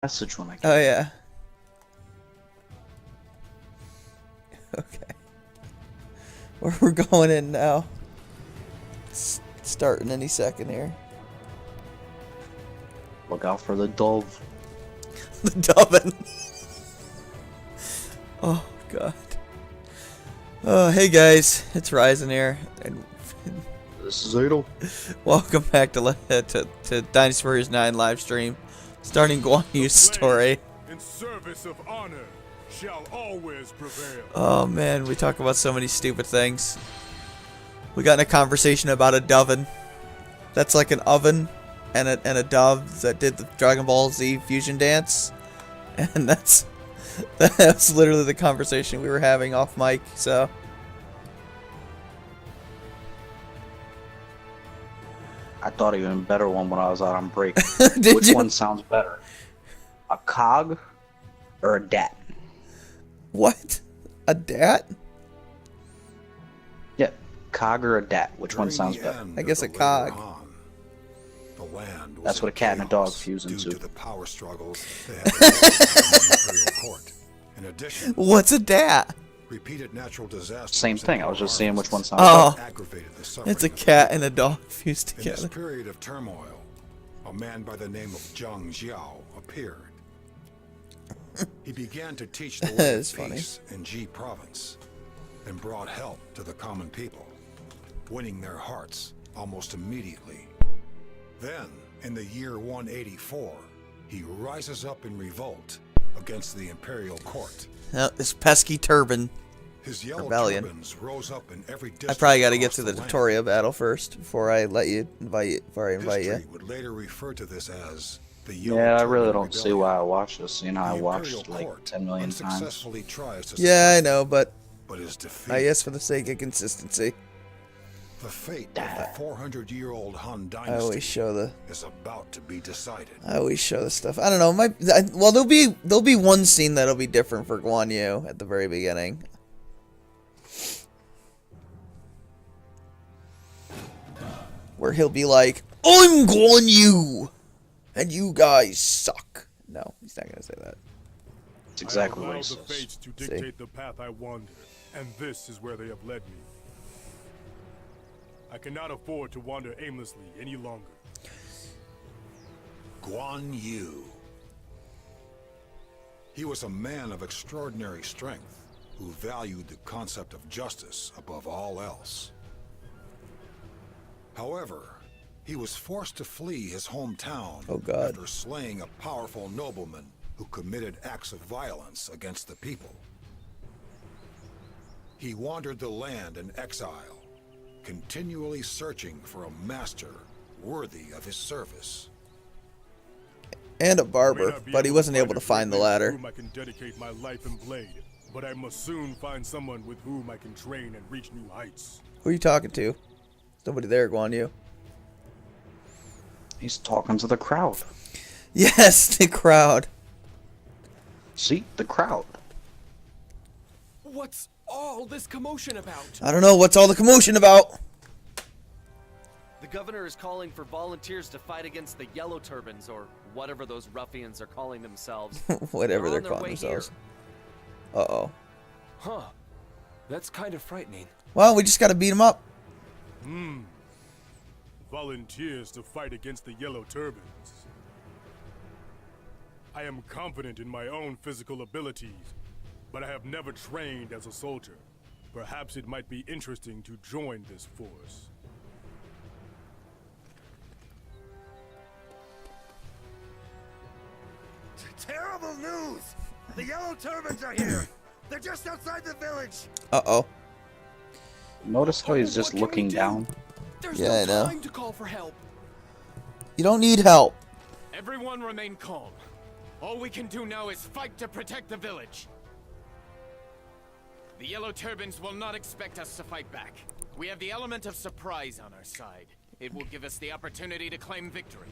message when I get Oh, yeah. Okay. Where we're going in now. Starting any second here. Look out for the dove. The Dubbin. Oh, God. Oh, hey guys. It's Ryzen here. And This is Adel. welcome back to Dynasty Warriors 9 live stream. Starting Guan Yu's story. In service of honor shall always prevail. Oh man, we talk about so many stupid things. We got in a conversation about a Dubbin. That's like an oven and a dove that did the Dragon Ball Z fusion dance. And that's literally the conversation we were having off mic, so I thought of even better one when I was out on break. Did Which you? one sounds better? A cog or a dat? What? A dat? Yeah, cog or a dat. Which one sounds better? I guess a cog. That's what a cat and a dog fuse into. The power struggles they had in the Imperial Court. In addition, What's a dat? repeated natural disasters. Same thing. I was just seeing which one sounds Oh, aggravated the suffering it's a of the cat people. and a dog fused In this together. period of turmoil, a man by the name of Zhang Xiao appeared. He began to teach the way of It's funny. peace in Ji province and brought help to the common people, winning their hearts almost immediately. Then, in the year 184, he rises up in revolt against the Imperial Court. No, this pesky turban. His yellow Rebellion. turbans rose up in every I district probably got to get across through the land. tutorial battle first before I let you invite you. History would later refer to this as the Yellow Yeah, I Turban really don't see Rebellion. why I watched this. You know, I The watched Imperial like Court 10 million times. unsuccessfully tries to Yeah, I suppress know, but but is defeated. I guess for the sake of consistency, The fate of the 400-year-old Han I always Dynasty show the is about to be decided. stuff. I don't know. Well, there'll be one scene that'll be different for Guan Yu at the very beginning. Where he'll be like, "I'm Guan Yu, and you guys suck." No, he's not gonna say that. That's exactly I what have he allowed the says. fates to dictate the path I wander, and this is where they have led me. I cannot afford to wander aimlessly any longer. Guan Yu. He was a man of extraordinary strength who valued the concept of justice above all else. However, he was forced to flee his hometown Oh, God. after slaying a powerful nobleman who committed acts of violence against the people. He wandered the land in exile, continually searching for a master worthy of his service. And a I may barber, not be but he wasn't able find to a find the great man ladder. to whom I can dedicate my life and blade, but I must soon find someone with whom I can train and reach new heights. Who are you talking to? Somebody there, Guan Yu. He's talking to the crowd. Yes, the crowd. See? The crowd. What's all this commotion about? I don't know what's all the commotion about. The governor is calling for volunteers to fight against the Yellow Turbans, or whatever those ruffians are calling themselves. Whatever They're they're on their calling way themselves. Uh-oh. Huh. That's kind of frightening. Well, we just gotta beat him up. Volunteers to fight against the Yellow Turbans. I am confident in my own physical abilities, but I have never trained as a soldier. Perhaps it might be interesting to join this force. Terrible news! The Yellow Turbans are here! They're just outside the village! Uh-oh. Notice how he's just What can we looking do? down? There's Yeah, I no know. time to call for help. You don't need help. Everyone remain calm. All we can do now is fight to protect the village. The Yellow Turbans will not expect us to fight back. We have the element of surprise on our side. It will give us the opportunity to claim victory.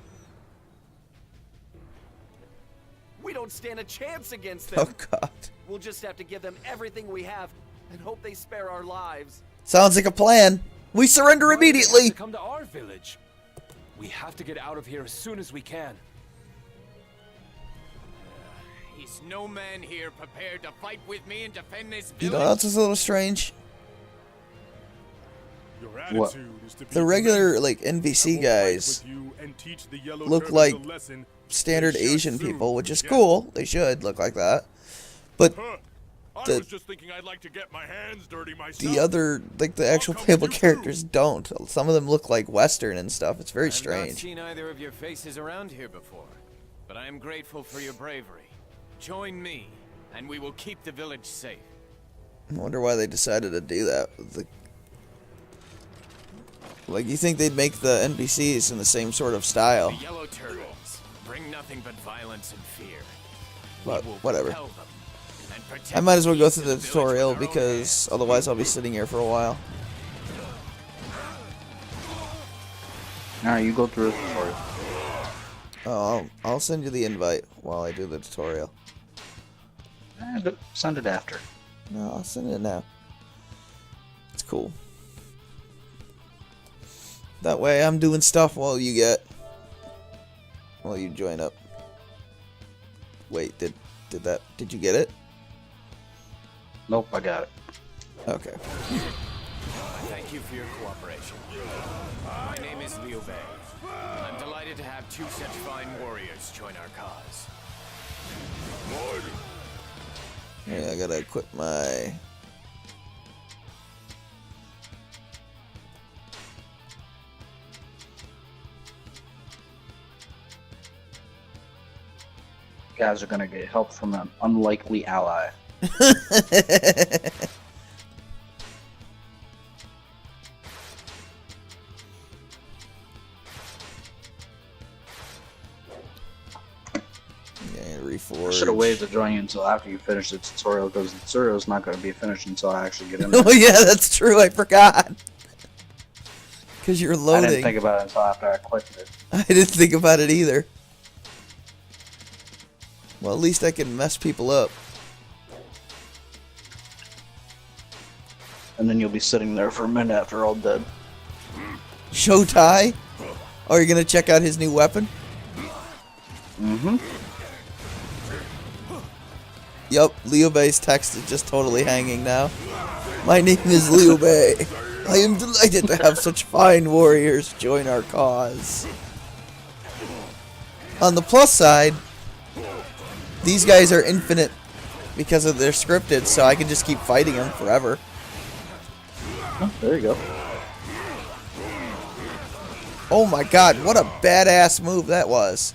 We don't stand a chance against them. Oh, God. We'll just have to give them everything we have and hope they spare our lives. Sounds like a plan. We surrender Why do they have immediately. to come to our village. We have to get out of here as soon as we can. is no man here prepared to fight with me and defend this You village? know, that's a little strange. Your What? attitude is to be The regular, commended. like, I will NPC fight guys with you and teach the Yellow look Turbans like a lesson standard they should Asian soon people, which is forget. cool. They should look like that. But Huh. I the- was just thinking I'd like to get my hands dirty myself. the other, like, the actual come with playable you too. characters don't. Some of them look like Western and stuff. It's very I've not strange. seen either of your faces around here before, but I am grateful for your bravery. Join me, and we will keep the village safe. I wonder why they decided to do that. Like, you think they'd make the NPCs in the same sort of style. The Yellow Turbans bring nothing but violence and fear. But We will whatever. repel them and protect I might as well go peace through in the village tutorial with our own because hands. otherwise I'll be sitting here for a while. Alright, you go through the tutorial. Oh, I'll send you the invite while I do the tutorial. Send it after. No, I'll send it now. It's cool. That way I'm doing stuff while you join up. Wait, did you get it? Nope, I got it. Okay. Thank you for your cooperation. My name is Liu Bei. I'm delighted to have two such fine warriors join our cause. Yeah, I gotta equip my... You guys are gonna get help from an unlikely ally. Yeah, I reforge. should have waited to join you until after you finish the tutorial, because the tutorial is not gonna be finished until I actually get in there. Oh yeah, that's true. I forgot. Because you're I loading. didn't think about it until after I clicked it. I didn't think about it either. Well, at least I can mess people up. And then you'll be sitting there for a minute after they're all dead. Showtai? Oh, you're gonna check out his new weapon? Mm-hmm. Yup, Liu Bei's text is just totally hanging now. My name is Liu Bei. I am delighted to have such fine warriors join our cause. On the plus side, these guys are infinite because of their scripted, so I can just keep fighting them forever. Oh, there you go. Oh my god, what a badass move that was.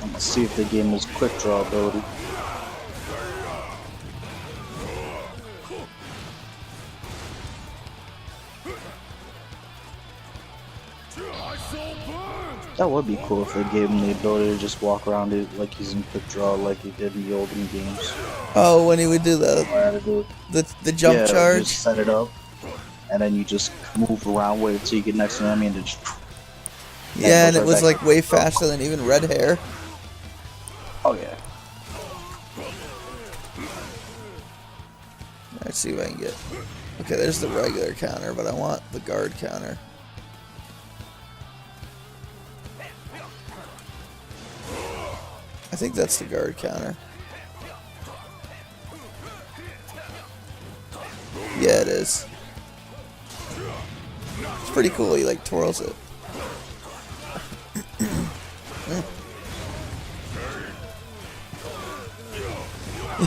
I'm gonna see if they gave him his quick draw ability. That would be cool if they gave him the ability to just walk around it like he's in quick draw like he did in the olden games. Oh, when he would do I had to do it. the jump Yeah, charge? just set it up, and then you just move around, wait until you get next to an enemy, and then just... Yeah, and goes it right was back like to way quick draw. faster than even red hair. Oh yeah. Let's see what I can get. Okay, there's the regular counter, but I want the guard counter. I think that's the guard counter. Yeah, it is. It's pretty cool. He like twirls it.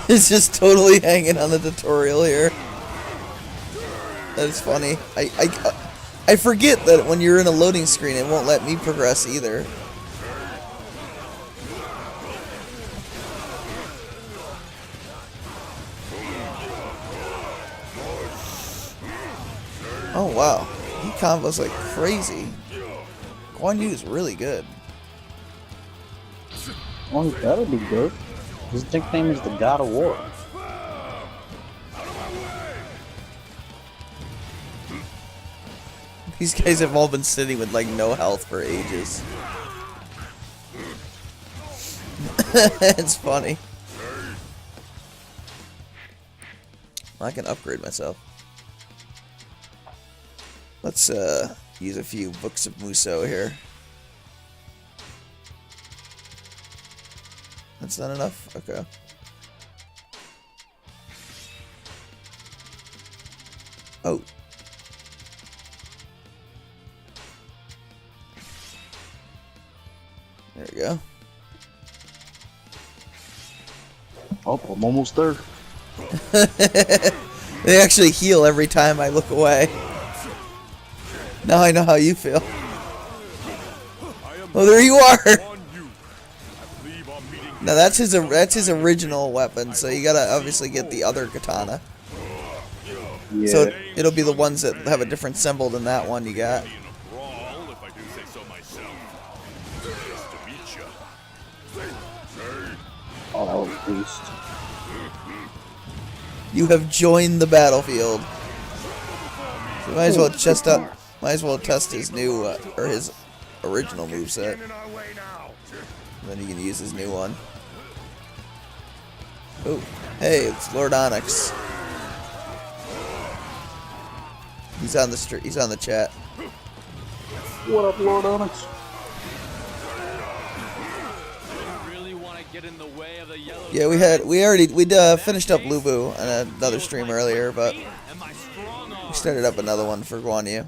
It's just totally hanging on the tutorial here. That is funny. I forget that when you're in a loading screen, it won't let me progress either. Oh wow, he combos like crazy. Guan Yu is really good. Well, that'll be good. His nickname is the God of War. These guys have all been sitting with like no health for ages. It's funny. I can upgrade myself. Let's use a few books of Muso here. That's not enough? Okay. Oh. There we go. Oh, I'm almost there. They actually heal every time I look away. Now I know how you feel. Oh, there you are! Guan Yu. I believe I'm meeting Now that's his original weapon, so you gotta obviously get the other katana. Yeah. So it'll be the ones that have a different symbol than that one you got. in a brawl, if I do say so myself. Nice to meet you. Oh, at least. You have joined the battlefield. So might as well test his new or his original moveset. In our way now. Then you can use his new one. Oh, hey, it's Lord Onyx. He's on the street. He's on the chat. What up, Lord Onyx? Really want to get in the way of the yellow. Yeah, we finished up Lubu on another stream earlier, but we started up another one for Guan Yu.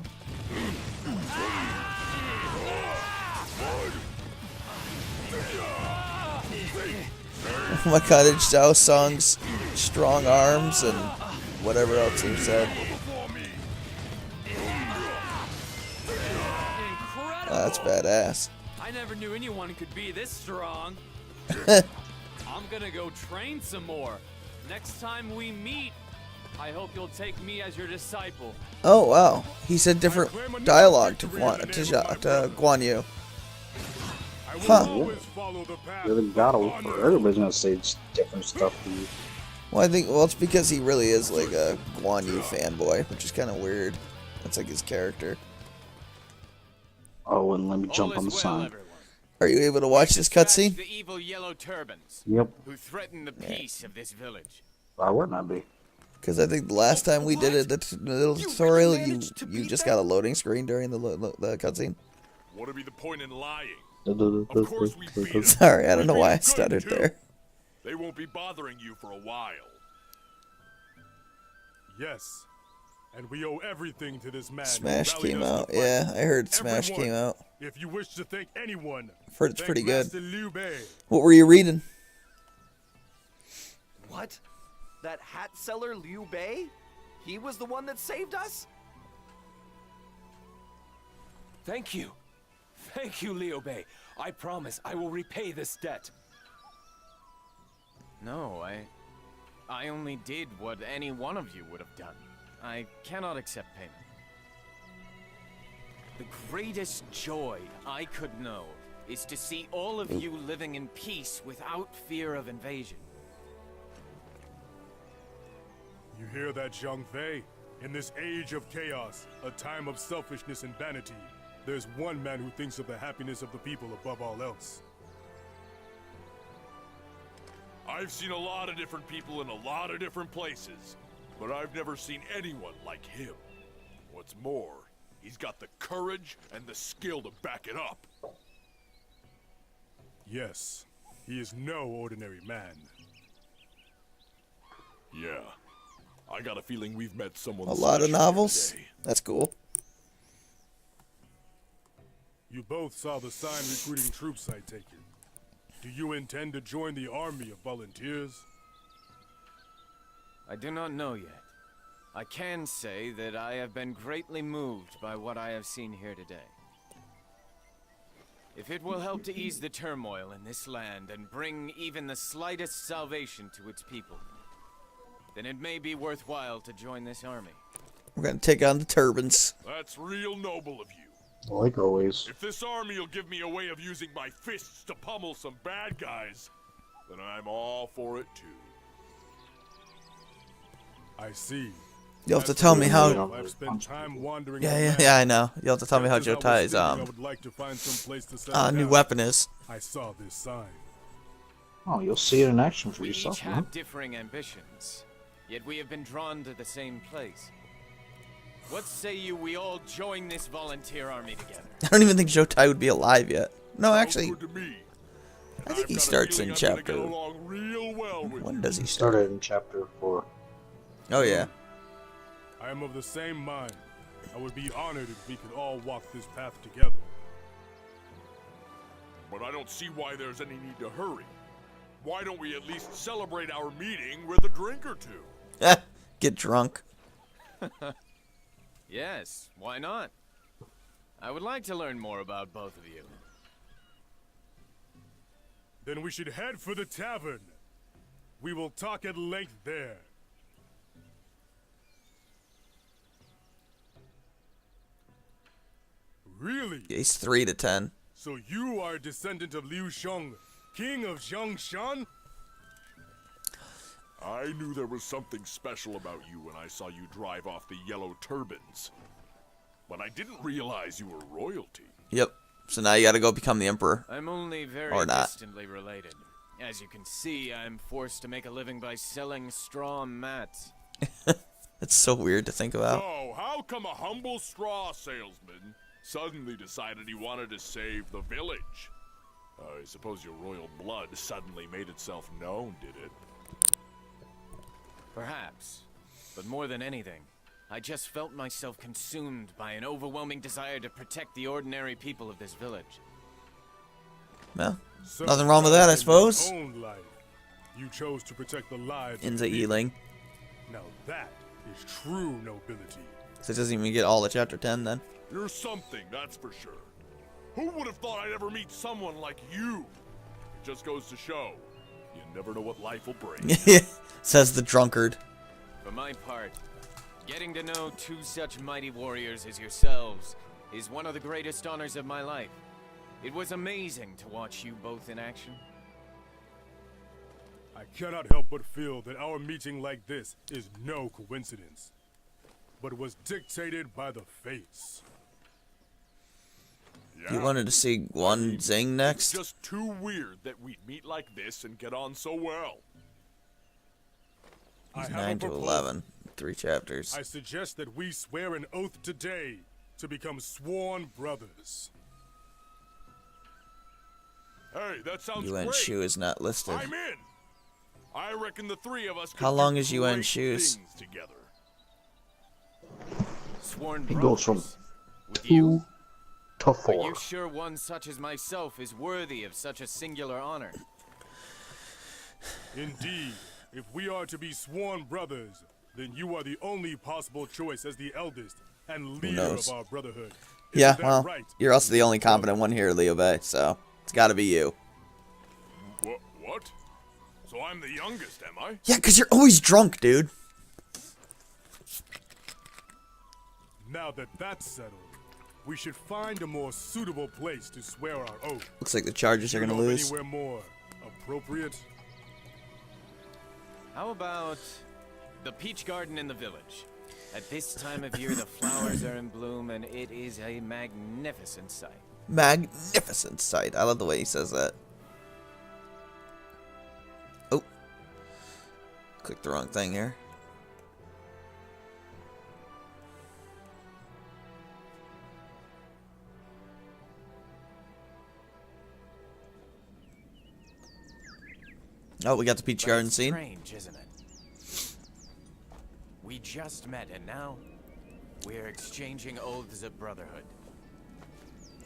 My Cottage Zhao songs, strong arms, and whatever else he said. Incredible. That's badass. I never knew anyone could be this strong. I'm gonna go train some more. Next time we meet, I hope you'll take me as your disciple. Oh wow, he said different dialogue to Guan Yu. I will Huh. always follow the path You're the of god of honor. everybody's gonna say different stuff to you. Well, it's because he really is like a Guan Yu fanboy, which is kind of weird. That's like his character. Oh, and let me All jump is on the well, sign. everyone. Are you able to watch this cutscene? The evil yellow turbans Yep. who threaten the peace of this village. Why wouldn't I be? Because I think the last time we did it, the little tutorial, you just got a loading screen during the cutscene. What would be the point in lying? Of course we beat 'em. Sorry, I don't know We why I beat 'em stuttered too. there. They won't be bothering you for a while. Yes. And we owe everything to this man. who Smash rallied came us to out. fight. Yeah, I heard Smash Everyone, came out. If you wish to thank anyone, Heard it's thank pretty good. Master Liu Bei. What were you reading? What? That hat seller Liu Bei? He was the one that saved us? Thank you. Thank you, Liu Bei. I promise I will repay this debt. No, I only did what any one of you would have done. I cannot accept payment. The greatest joy I could know is to see all of you living in peace without fear of invasion. You hear that, Zhang Fei? In this age of chaos, a time of selfishness and vanity, there's one man who thinks of the happiness of the people above all else. I've seen a lot of different people in a lot of different places, but I've never seen anyone like him. What's more, he's got the courage and the skill to back it up. Yes, he is no ordinary man. Yeah, I got a feeling we've met someone A lot of special here novels? today. That's cool. You both saw the sign recruiting troops I take it. Do you intend to join the army of volunteers? I do not know yet. I can say that I have been greatly moved by what I have seen here today. If it will help to ease the turmoil in this land and bring even the slightest salvation to its people, then it may be worthwhile to join this army. We're gonna take on the turbans. That's real noble of you. Like always. If this army will give me a way of using my fists to pummel some bad guys, then I'm all for it too. I see. You'll have to tell me how. I've spent time wandering Yeah, I know. You'll have to tell me how Just as I was Jotai's thinking I would like to find some place to settle new down, weapon is. I saw this sign. Oh, you'll see it in action for We yourself, each man. have differing ambitions. Yet we have been drawn to the same place. What say you we all join this volunteer army together? I don't even think Jotai would be alive yet. No, actually, Sounds good to me. I think I've he got a starts feeling in I'm gonna chapter. get along real well with When you. does he start? Started in chapter 4. Oh yeah. I am of the same mind. I would be honored if we could all walk this path together. But I don't see why there's any need to hurry. Why don't we at least celebrate our meeting with a drink or two? Get drunk. Yes, why not? I would like to learn more about both of you. Then we should head for the tavern. We will talk at length there. Really? He's 3 to 10. So you are a descendant of Liu Sheng, king of Zhongshan? I knew there was something special about you when I saw you drive off the yellow turbans. But I didn't realize you were royalty. Yep. So now you gotta go become the emperor. I'm only very Or not. distantly related. As you can see, I'm forced to make a living by selling straw mats. It's so weird to think about. So, how come a humble straw salesman suddenly decided he wanted to save the village? I suppose your royal blood suddenly made itself known, did it? Perhaps. But more than anything, I just felt myself consumed by an overwhelming desire to protect the ordinary people of this village. Well, So nothing wrong with that, I in suppose. your own life, you chose to protect the lives Inza of the people. Ealing. Now that is true nobility. So it doesn't even get all of chapter 10 then. You're something, that's for sure. Who would have thought I'd ever meet someone like you? It just goes to show, you never know what life will bring. Says the drunkard. For my part, getting to know two such mighty warriors as yourselves is one of the greatest honors of my life. It was amazing to watch you both in action. I cannot help but feel that our meeting like this is no coincidence, but was dictated by the fates. Yeah. You wanted to see Guan Zing next? It's just too weird that we'd meet like this and get on so well. I He's have a 9 to proposal. 11. 3 chapters. I suggest that we swear an oath today to become sworn brothers. Hey, that sounds Yuan great. Shu is not listed. I'm in. I reckon the three of us could How long do is Yuan great Shu's? things together. Sworn He brothers. goes from With 2 you? to Are 4. you sure one such as myself is worthy of such a singular honor? Indeed, if we are to be sworn brothers, then you are the only possible choice as the eldest and leader knows? of our brotherhood. Yeah, Isn't that well, right? you're also the only competent one here, Liu Bei, so it's gotta be you. What? So I'm the youngest, am I? Yeah, because you're always drunk, dude. Now that that's settled, we should find a more suitable place to swear our oath. Looks like the Chargers are You gonna know of lose. Anywhere more appropriate? How about the peach garden in the village? At this time of year, the flowers are in bloom, and it is a magnificent sight. Magnificent sight. I love the way he says that. Oh. Clicked the wrong thing here. Oh, we got the peach But garden it's scene. strange, isn't it? We just met, and now we're exchanging oaths of brotherhood.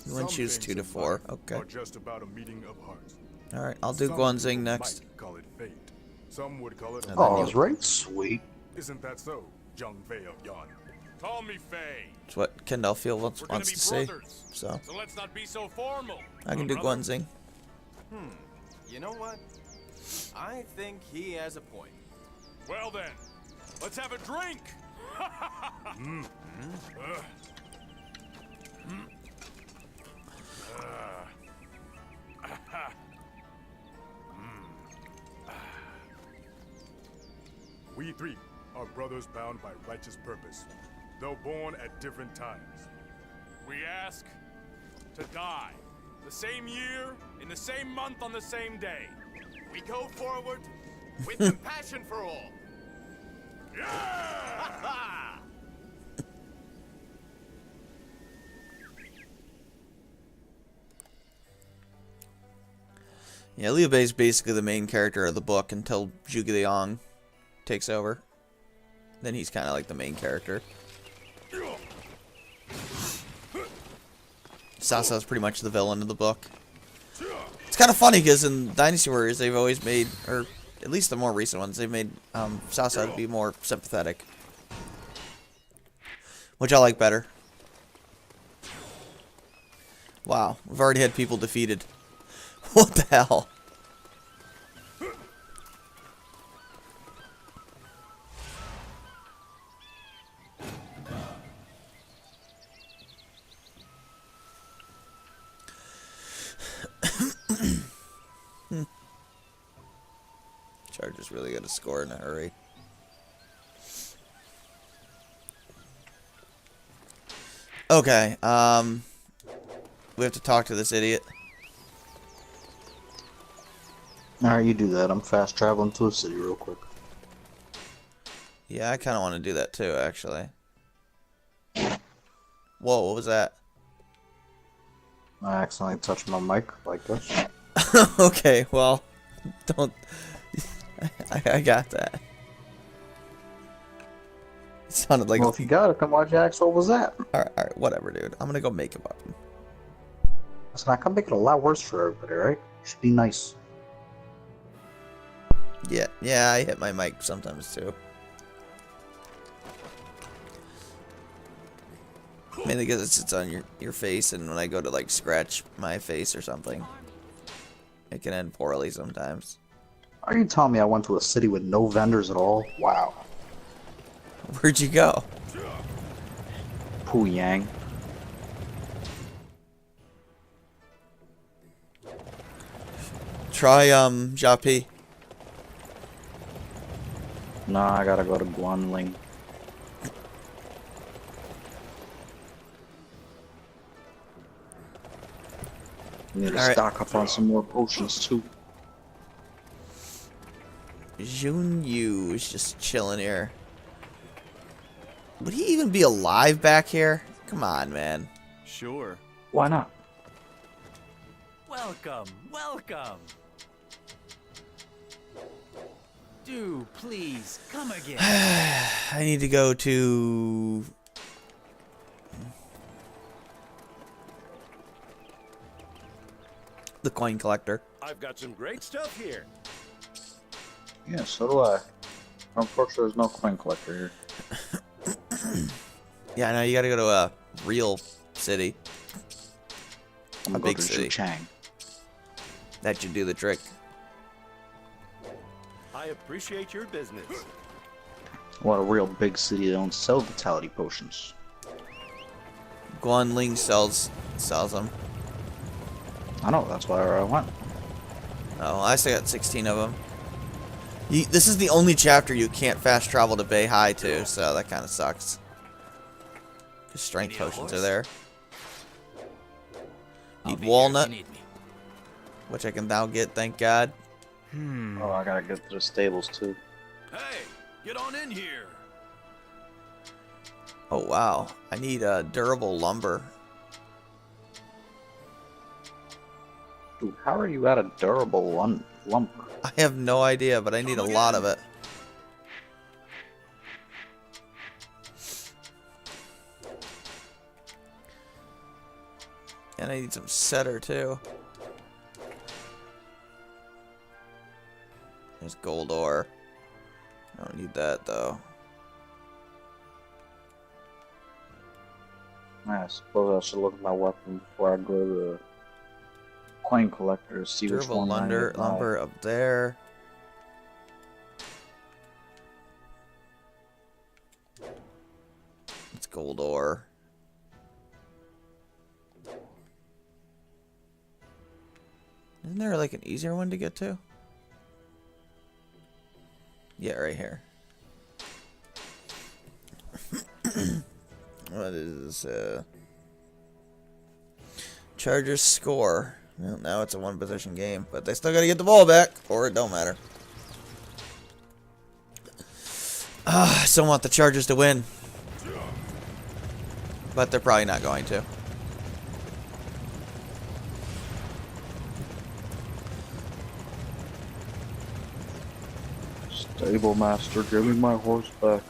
You want to choose 2 to 4. Okay. Are just about a meeting of hearts. Alright, I'll do Some Guan Zing people next. might call it fate. Some would call it. And then Oh, you- that's right, sweet. Isn't that so, Zhang Fei of Yan? Call me Faye. It's what Kendall Field We're gonna wants be to say. brothers. So, So let's not be so formal. I can do brother? Guan Zing. You know what? I think he has a point. Well then, let's have a drink. We three are brothers bound by righteous purpose, though born at different times. We ask to die. The same year, in the same month, on the same day. We go forward with compassion for all. Yeah, Liu Bei is basically the main character of the book until Zhuge Liang takes over. Then he's kind of like the main character. Cao Cao's pretty much the villain of the book. It's kind of funny because in Dynasty Warriors they've always made, or at least the more recent ones, they've made Cao Cao to be more sympathetic. Which I like better. Wow, we've already had people defeated. What the hell? Chargers really got to score in a hurry. Okay, we have to talk to this idiot. Alright, you do that. I'm fast traveling to a city real quick. Yeah, I kind of want to do that too, actually. Whoa, what was that? I accidentally touched my mic like this. Okay, well, don't... I got that. It sounded like... Well, if you got it, come watch Axe. What was that? Alright, whatever, dude. I'm gonna go make a weapon. Listen, I can make it a lot worse for everybody, right? Should be nice. Yeah, I hit my mic sometimes too. Mainly because it sits on your face, and when I go to like scratch my face or something, it can end poorly sometimes. Are you telling me I went to a city with no vendors at all? Wow. Where'd you go? Puyang. Try Japi. Nah, I gotta go to Guanling. Need to stock up on some more potions too. Guan Yu is just chilling here. Would he even be alive back here? Come on, man. Sure. Why not? Welcome, welcome. Do please come again. I need to go to... the coin collector. I've got some great stuff here. Yeah, so do I. Unfortunately, there's no coin collector here. Yeah, I know, you gotta go to a real city. I'm A gonna big go to city. Chang. That should do the trick. I appreciate your business. What a real big city. They don't sell vitality potions. Guan Ling sells them. I know, that's why I went. Oh, I still got 16 of them. This is the only chapter you can't fast travel to Beihai to, so that kind of sucks. The strength potions are there. Need walnut, which I can now get, thank God. Oh, I gotta get to the stables too. Hey, get on in here. Oh wow, I need durable lumber. Dude, how are you at a durable lumber? I have no idea, but I need a lot of it. And I need some cedar too. There's gold ore. I don't need that though. I suppose I should look at my weapon before I go to the coin collector, see which Durable one I need to buy. lumber up there. It's gold ore. Isn't there like an easier one to get to? Yeah, right here. What is Chargers score? Well, now it's a one possession game, but they still gotta get the ball back, or it don't matter. I still want the Chargers to win. But they're probably not going to. Stable master, give me my horse back.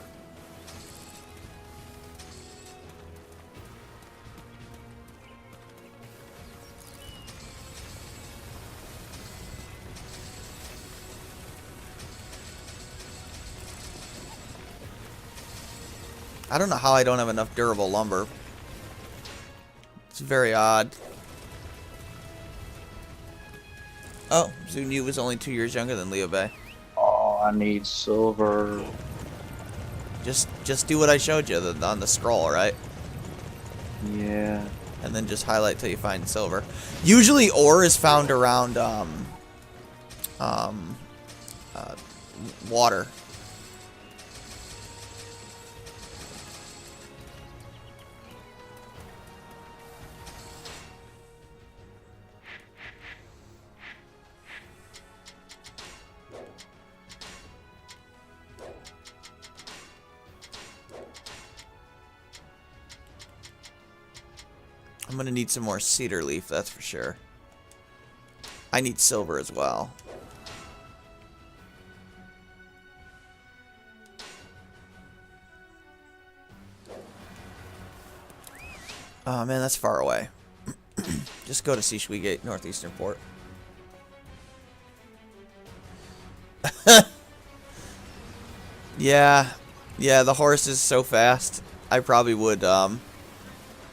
I don't know how I don't have enough durable lumber. It's very odd. Oh, Guan Yu was only 2 years younger than Liu Bei. Oh, I need silver. Just do what I showed you on the scroll, right? Yeah. And then just highlight till you find silver. Usually ore is found around water. I'm gonna need some more cedar leaf, that's for sure. I need silver as well. Oh man, that's far away. Just go to Sishui Gate, Northeastern Port. Yeah, the horse is so fast. I probably would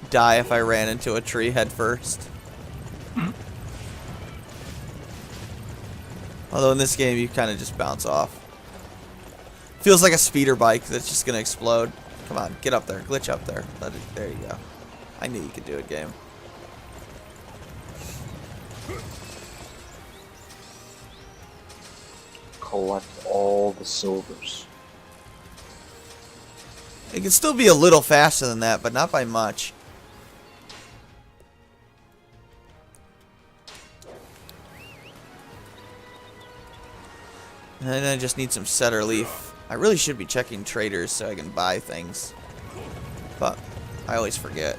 die if I ran into a tree head first. Although in this game you kind of just bounce off. Feels like a speeder bike that's just gonna explode. Come on, get up there, glitch up there. There you go. I knew you could do it, game. Collect all the silvers. It can still be a little faster than that, but not by much. And then I just need some setter leaf. I really should be checking traders so I can buy things. But I always forget.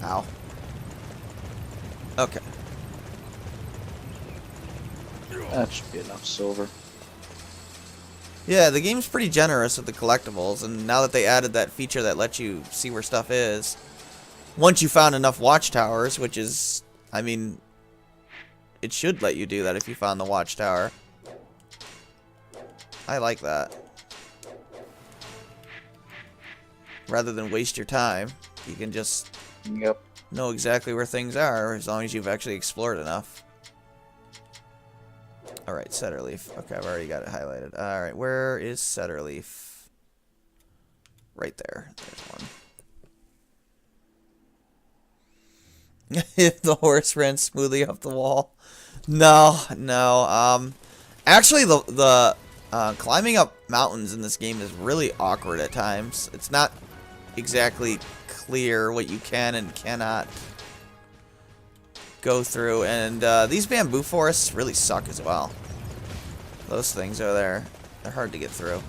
Ow. Okay. That should be enough silver. Yeah, the game's pretty generous with the collectibles, and now that they added that feature that lets you see where stuff is, once you found enough watchtowers, which is, I mean, it should let you do that if you found the watchtower. I like that. Rather than waste your time, you can just know exactly where things are as long as you've actually explored enough. Alright, setter leaf. Okay, I've already got it highlighted. Alright, where is setter leaf? Right there. There's one. If the horse ran smoothly up the wall. No. Actually, the climbing up mountains in this game is really awkward at times. It's not exactly clear what you can and cannot go through, and these bamboo forests really suck as well. Those things are there. They're hard to get through.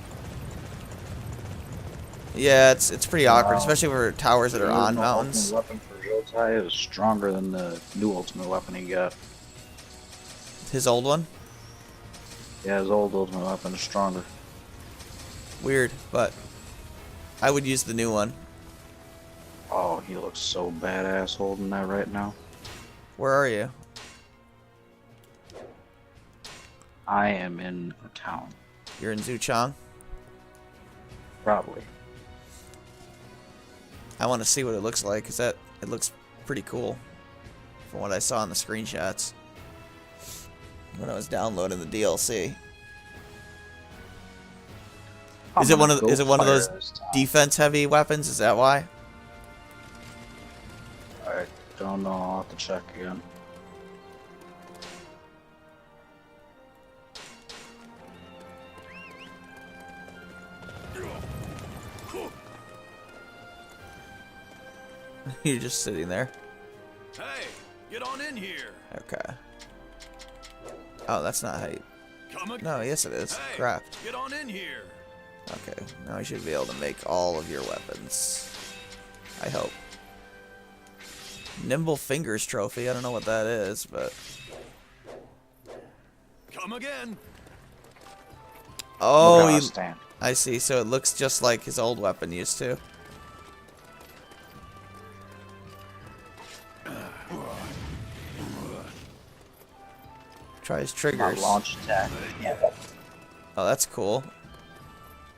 Yeah, it's pretty awkward, especially for towers that are on mountains. The weapon for Yotai is stronger than the new ultimate weapon he got. His old one? Yeah, his old ultimate weapon is stronger. Weird, but I would use the new one. Oh, he looks so badass holding that right now. Where are you? I am in a town. You're in Zuchang? Probably. I want to see what it looks like, because it looks pretty cool from what I saw in the screenshots when I was downloading the DLC. Is it one of those defense heavy weapons? Is that why? I don't know. I'll have to check again. You're just sitting there. Hey, get on in here. Okay. Oh, that's not how you... No, yes it is. Hey, Crap. get on in here. Okay, now I should be able to make all of your weapons. I hope. Nimble Fingers Trophy. I don't know what that is, but... Come again. Oh, Look how I he... stand. I see. So it looks just like his old weapon used to. Try his My triggers. launch attack. Yeah. Oh, that's cool.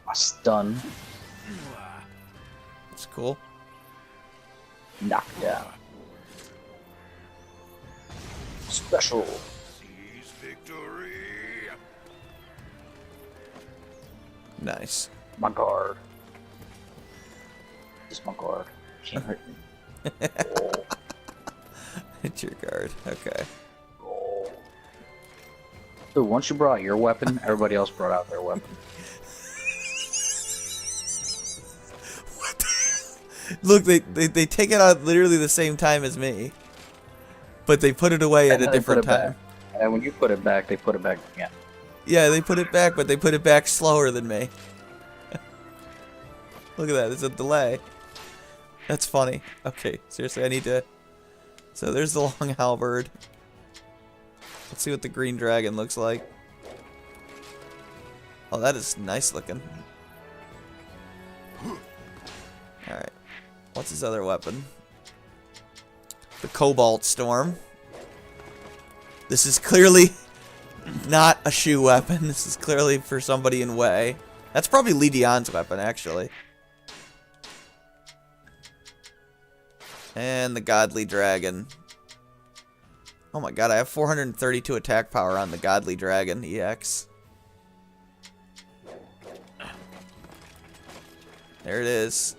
My stun. That's cool. Knockdown. Special. Seize victory. Nice. My guard. Just my guard. Can't hurt me. Roll. Hit your guard. Okay. Roll. Dude, once you brought out your weapon, everybody else brought out their weapon. What the... Look, they take it out literally the same time as me. But they put it away at And a then they different put it time. back. And when you put it back, they put it back again. Yeah, they put it back, but they put it back slower than me. Look at that, there's a delay. That's funny. Okay, seriously, I need to... So there's the long halberd. Let's see what the green dragon looks like. Oh, that is nice looking. Alright. What's his other weapon? The Cobalt Storm. This is clearly not a shoe weapon. This is clearly for somebody in Wei. That's probably Li Dian's weapon, actually. And the Godly Dragon. Oh my god, I have 432 attack power on the Godly Dragon EX. There it is.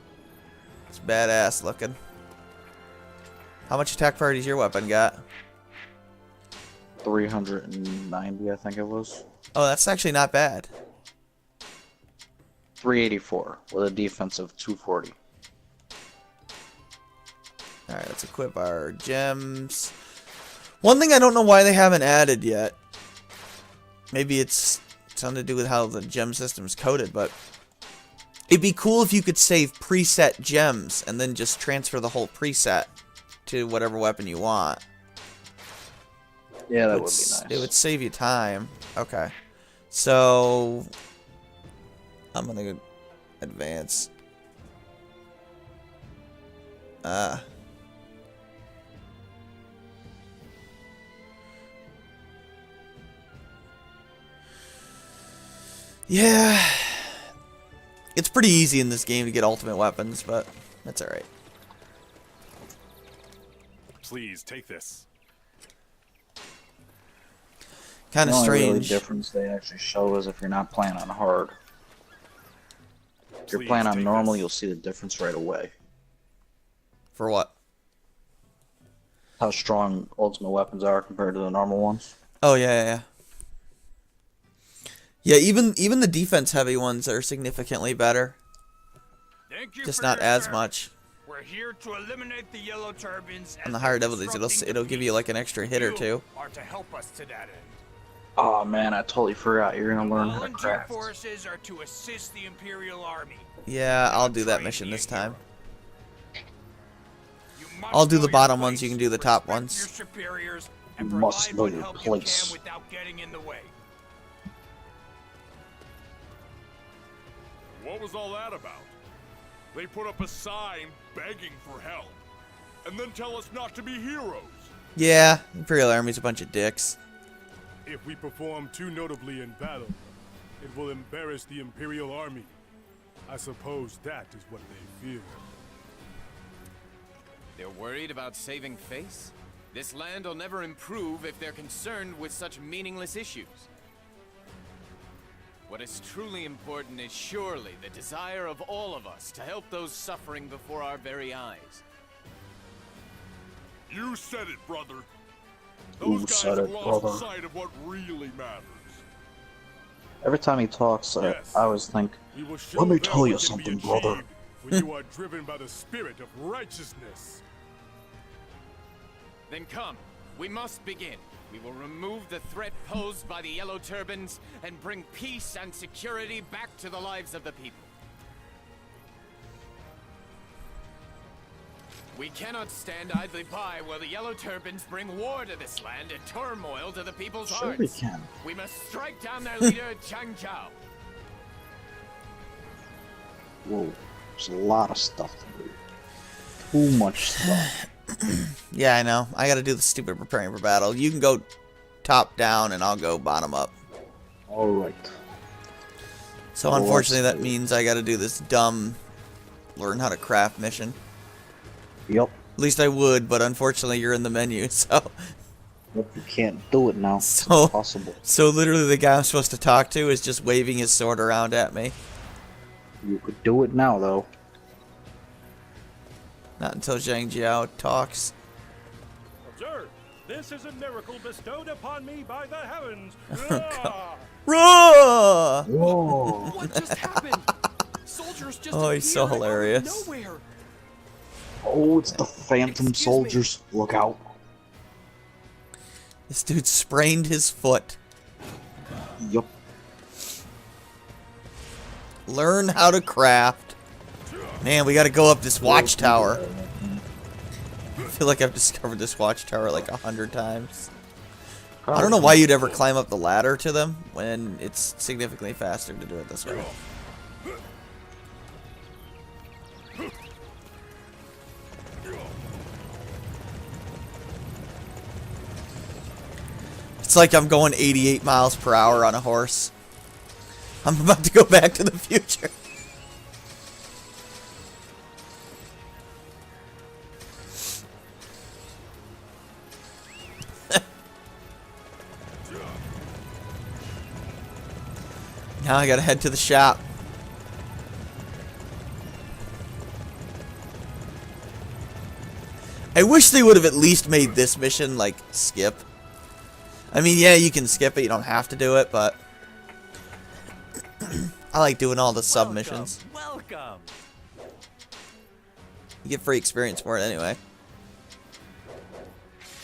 It's badass looking. How much attack power does your weapon got? 390, I think it was. Oh, that's actually not bad. 384 with a defense of 240. Alright, let's equip our gems. One thing I don't know why they haven't added yet. Maybe it's something to do with how the gem system is coded, but it'd be cool if you could save preset gems and then just transfer the whole preset to whatever weapon you want. Yeah, that would be nice. It would save you time. Okay. So I'm gonna advance. Yeah. It's pretty easy in this game to get ultimate weapons, but that's alright. Please take this. Kind of The only really strange. difference they actually show is if you're not playing on hard. If you're Please playing on take normal, this. you'll see the difference right away. For what? How strong ultimate weapons are compared to the normal ones. Oh yeah. Yeah, even the defense heavy ones are significantly better. Thank you Just for not your as service. much. We're here to eliminate the yellow turbans. On the higher difficulties, it'll give you like an extra hit or two. Are to help us to that end. Oh man, I totally forgot. You're gonna learn how to Volunteer craft. forces are to assist the Imperial Army. Yeah, I'll do that mission this time. You must I'll do know the your bottom place, ones, you can do the top respect ones. Your superiors, and You must provide know what your help place. you can without getting in the way. What was all that about? They put up a sign begging for help, and then tell us not to be heroes. Yeah, Imperial Army's a bunch of dicks. If we perform too notably in battle, it will embarrass the Imperial Army. I suppose that is what they fear. They're worried about saving face? This land will never improve if they're concerned with such meaningless issues. What is truly important is surely the desire of all of us to help those suffering before our very eyes. You said it, brother. Who Those guys said have it, lost brother? sight of what really matters. Every time he talks, Yes. I always think, We will show let me them tell what you can be something, brother. achieved when you are driven by the spirit of righteousness. Then come, we must begin. We will remove the threat posed by the Yellow Turbans and bring peace and security back to the lives of the people. We cannot stand idly by while the Yellow Turbans bring war to this land and turmoil to the people's Sure hearts. we can. We must strike down their leader, Chang Chao. Whoa, there's a lot of stuff to do. Too much stuff. Yeah, I know. I gotta do the stupid preparing for battle. You can go top down, and I'll go bottom up. Alright. So Well, unfortunately, that's that means I gotta do this dumb learn how to craft mission. Yep. At least I would, but unfortunately you're in the menu, so... Yep, you can't do it now. So- It's impossible. So literally the guy I'm supposed to talk to is just waving his sword around at me. You could do it now, though. Not until Zhang Jiao talks. Observe, this is a miracle bestowed upon me by the heavens. Roar! Whoa. What just happened? Soldiers just Oh, he's so appeared out of hilarious. nowhere. Oh, it's the Phantom Excuse me. Soldiers. Look out. This dude sprained his foot. Yup. Learn how to craft. Man, we gotta go up this watchtower. I feel like I've discovered this watchtower like 100 times. I don't know why you'd ever climb up the ladder to them when it's significantly faster to do it this way. It's like I'm going 88 miles per hour on a horse. I'm about to go back to the future. Now I gotta head to the shop. I wish they would have at least made this mission, like, skip. I mean, yeah, you can skip it, you don't have to do it, but... I like doing all the sub-missions. Welcome. You get free experience for it anyway.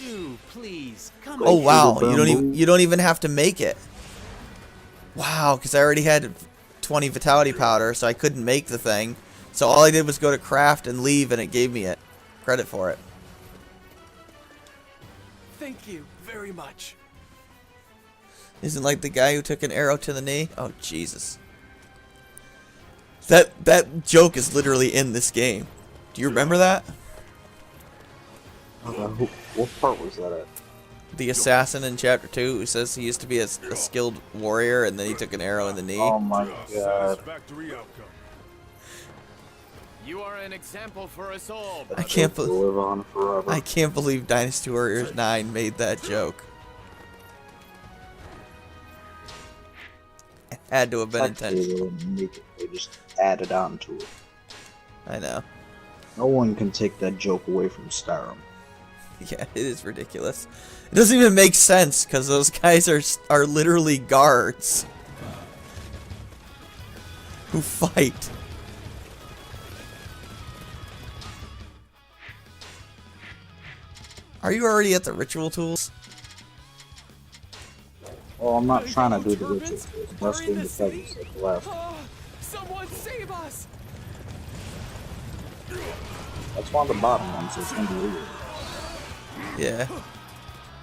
Do please come. Oh wow, bamboo. you don't even have to make it. Wow, because I already had 20 vitality powder, so I couldn't make the thing. So all I did was go to craft and leave, and it gave me it. Credit for it. Thank you very much. Isn't like the guy who took an arrow to the knee? Oh Jesus. That joke is literally in this game. Do you remember that? What part was that at? The assassin in chapter 2 who says he used to be a skilled warrior and then he took an arrow in the knee. Oh my god. Satisfactory outcome. You are an example for us all. I can't To believe live on forever. I can't believe Dynasty Warriors 9 made that joke. It had to have been Actually, intentional. they didn't make it. They just added on to it. I know. No one can take that joke away from Skyrim. Yeah, it is ridiculous. It doesn't even make sense because those guys are literally guards who fight. Are you already at the ritual tools? Well, I'm not trying to do the ritual. Turbans It's are just in doing the the city? feathers at the left. Oh, someone save us! That's one of the bottom ones, so it's gonna be weird. Yeah.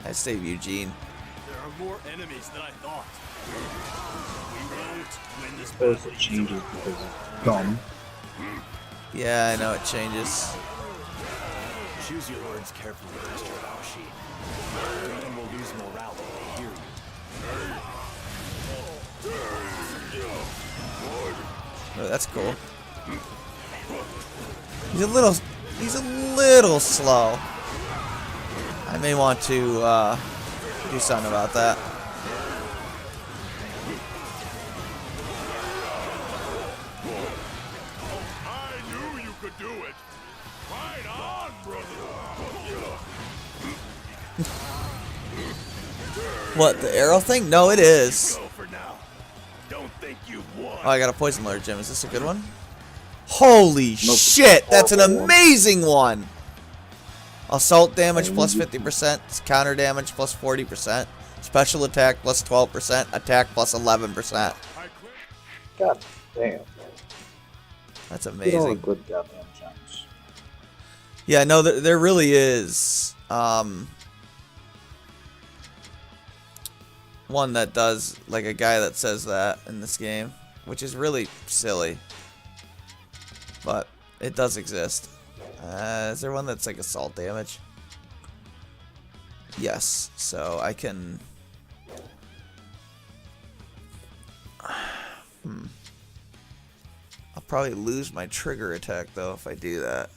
I save Eugene. There are more enemies than I thought. We won't win this Suppose battle. it changes because of gum. Yeah, I know it changes. Choose your words carefully, Mr. Aoshi. Freedom will lose morale if they hear you. Oh, that's cool. He's a little slow. I may want to do something about that. I knew you could do it. Right on, brother. What, the arrow thing? No, it is. Go for now. Don't think you've won. Oh, I got a poison lure gem. Is this a good one? Holy shit, that's an amazing one. Assault damage plus 50%, counter damage plus 40%, special attack plus 12%, attack plus 11%. God damn. That's Get all the amazing. good goddamn gems. Yeah, no, there really is one that does, like a guy that says that in this game, which is really silly. But it does exist. Is there one that's like assault damage? Yes, so I can... I'll probably lose my trigger attack though if I do that.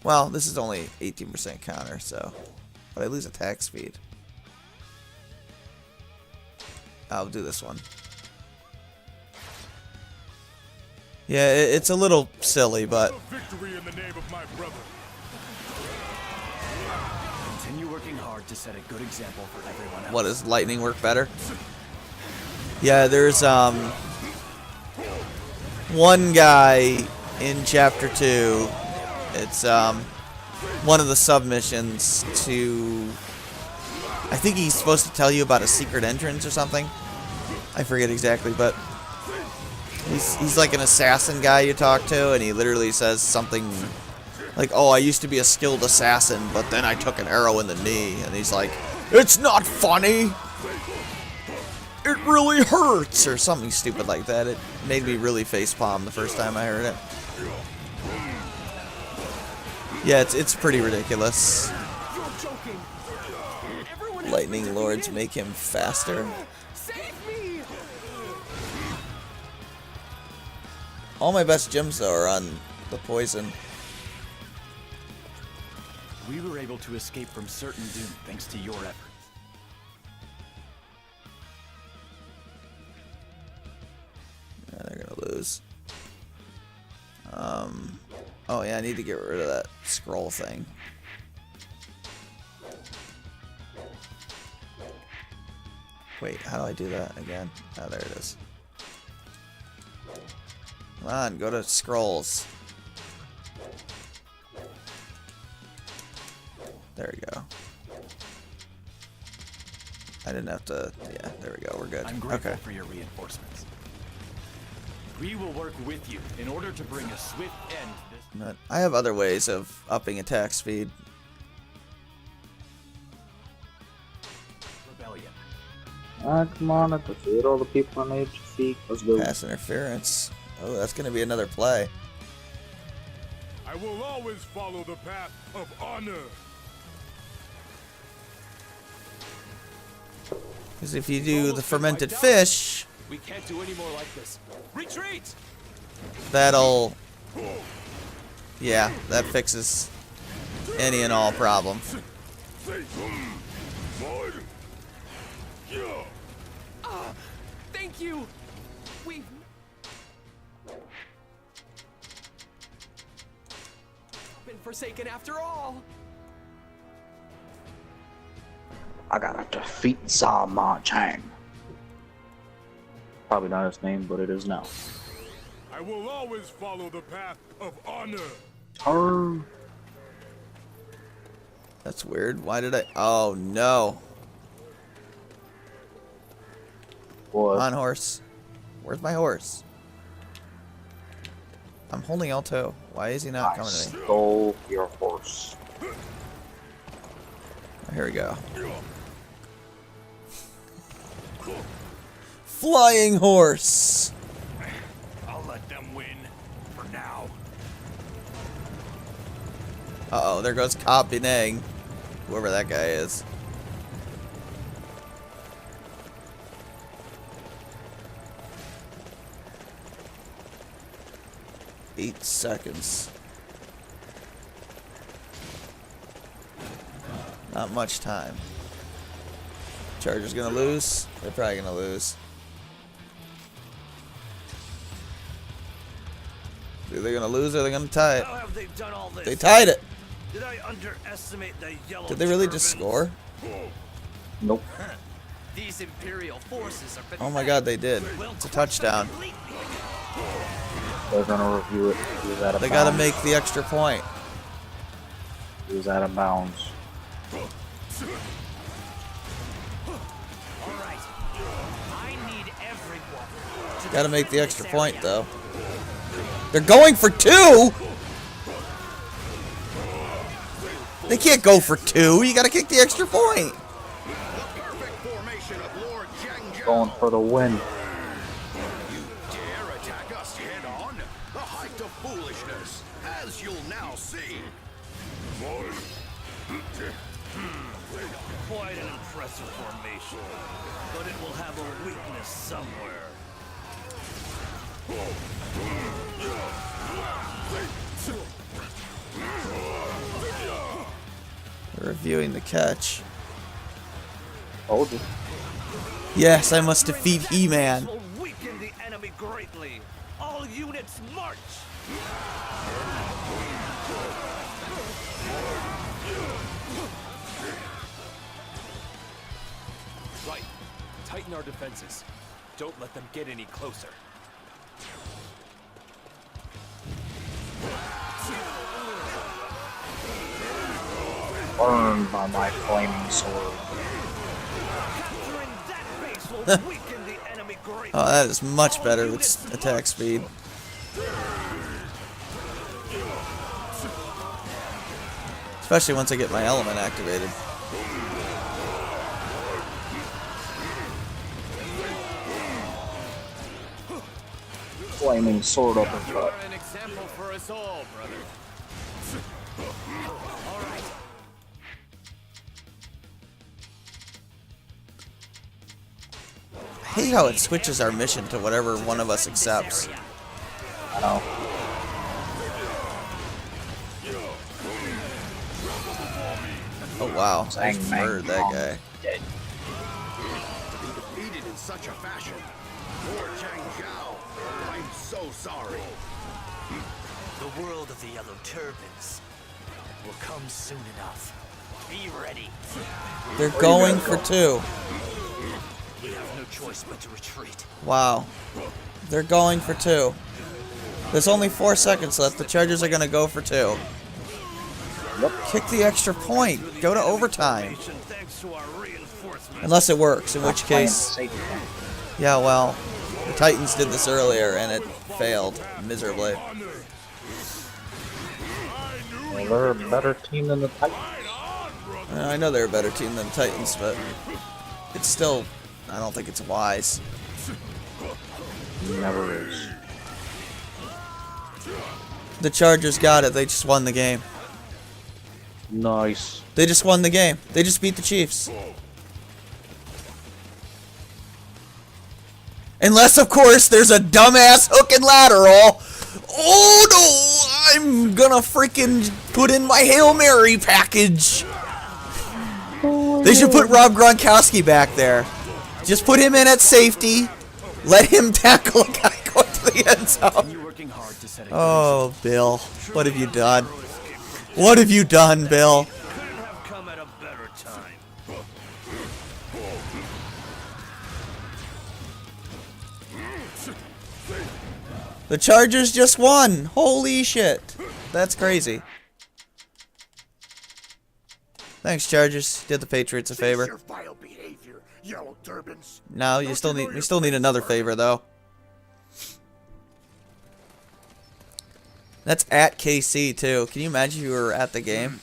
Well, this is only 18% counter, so... But I lose attack speed. I'll do this one. Yeah, it's a little silly, but... Victory in the name of my brother. Continue working hard to set a good example for everyone else. What, does lightning work better? Yeah, there's one guy in chapter 2. It's one of the submissions to... I think he's supposed to tell you about a secret entrance or something. I forget exactly, but he's like an assassin guy you talk to, and he literally says something like, "Oh, I used to be a skilled assassin, but then I took an arrow in the knee." And he's like, "It's not funny. It really hurts," or something stupid like that. It made me really facepalm the first time I heard it. Yeah, it's pretty ridiculous. Lightning lords make him faster. All my best gems though are on the poison. We were able to escape from certain doom thanks to your efforts. Yeah, they're gonna lose. Oh yeah, I need to get rid of that scroll thing. Wait, how do I do that again? Oh, there it is. Come on, go to scrolls. There we go. I didn't have to... Yeah, there we go. We're good. I'm grateful Okay. for your reinforcements. We will work with you in order to bring a swift end to this. But I have other ways of upping attack speed. Rebellion. Come on, I defeat all the people on age feet. Let's go. Pass interference. Oh, that's going to be another play. I will always follow the path of honor. Because if you do the fermented fish, We can't do any more like this. Retreat! that'll... Yeah, that fixes any and all problems. Thank you! We've been forsaken after all! I gotta defeat Zama Chang. Probably not his name, but it is now. I will always follow the path of honor. Arr. That's weird. Why did I... Oh, no. What? Come on, horse. Where's my horse? I'm holding L2. Why is he not I coming to me? stole your horse. Here we go. Flying horse. I'll let them win for now. Uh-oh, there goes Ka Binang. Whoever that guy is. Eight seconds. Not much time. Charger's gonna lose. They're probably gonna lose. Either they're gonna lose or they're gonna tie it. How have they done all this? They tied it. Did I underestimate the yellow Did they really just turbans? score? Nope. These Imperial forces are Oh my god, they did. It's a touchdown. They're gonna review it. Do that They gotta make the extra point. He was out of bounds. Alright. I need everyone. Gotta make the extra point, though. They're going for 2! They can't go for 2. You gotta kick the extra point. Going for the win. Dare attack us head on? A height of foolishness, as you'll now see. Quite an impressive formation, but it will have a weakness somewhere. We're reviewing the catch. Told you. Yes, I must defeat He-Man. This will weaken the enemy greatly. All units march! Right. Tighten our defenses. Don't let them get any closer. Burned by my flaming sword. Capturing that base will weaken the enemy greatly. Oh, that is much better with attack speed. Especially once I get my element activated. Flaming sword uppercut. You're an example for us all, brother. All right. I hate how it switches our mission to whatever one of us accepts. I know. Oh wow, I Bang, just bang, murdered that bang. guy. Dead. To be defeated in such a fashion. Lord Chang Zhao, I'm so sorry. The world of the Yellow Turbans will come soon enough. Be ready. They're going for 2. We have no choice but to retreat. Wow. They're going for 2. There's only 4 seconds left. The Chargers are gonna go for 2. Yep. Kick the extra point. Go to overtime. Thanks to our reinforcements. Unless it works, in which Playing case... safety. Yeah, well, the Titans did this earlier and it failed miserably. Well, they're a better team than the Titans. I know they're a better team than the Titans, but it's still, I don't think it's wise. Never is. The Chargers got it. They just won the game. Nice. They just won the game. They just beat the Chiefs. Unless, of course, there's a dumbass hook and lateral. Oh no! I'm gonna freaking put in my Hail Mary package. They should put Rob Gronkowski back there. Just put him in at safety. Let him tackle a guy going to the end zone. You're working hard to set a Oh, Bill. What have you done? What have you done, Bill? couldn't have come at a better time. The Chargers just won. Holy shit. That's crazy. Thanks, Chargers. Did the Patriots a favor. Your vile behavior, Yellow Turbans. No, you still need we still need another favor though. That's at KC too. Can you imagine if you were at the game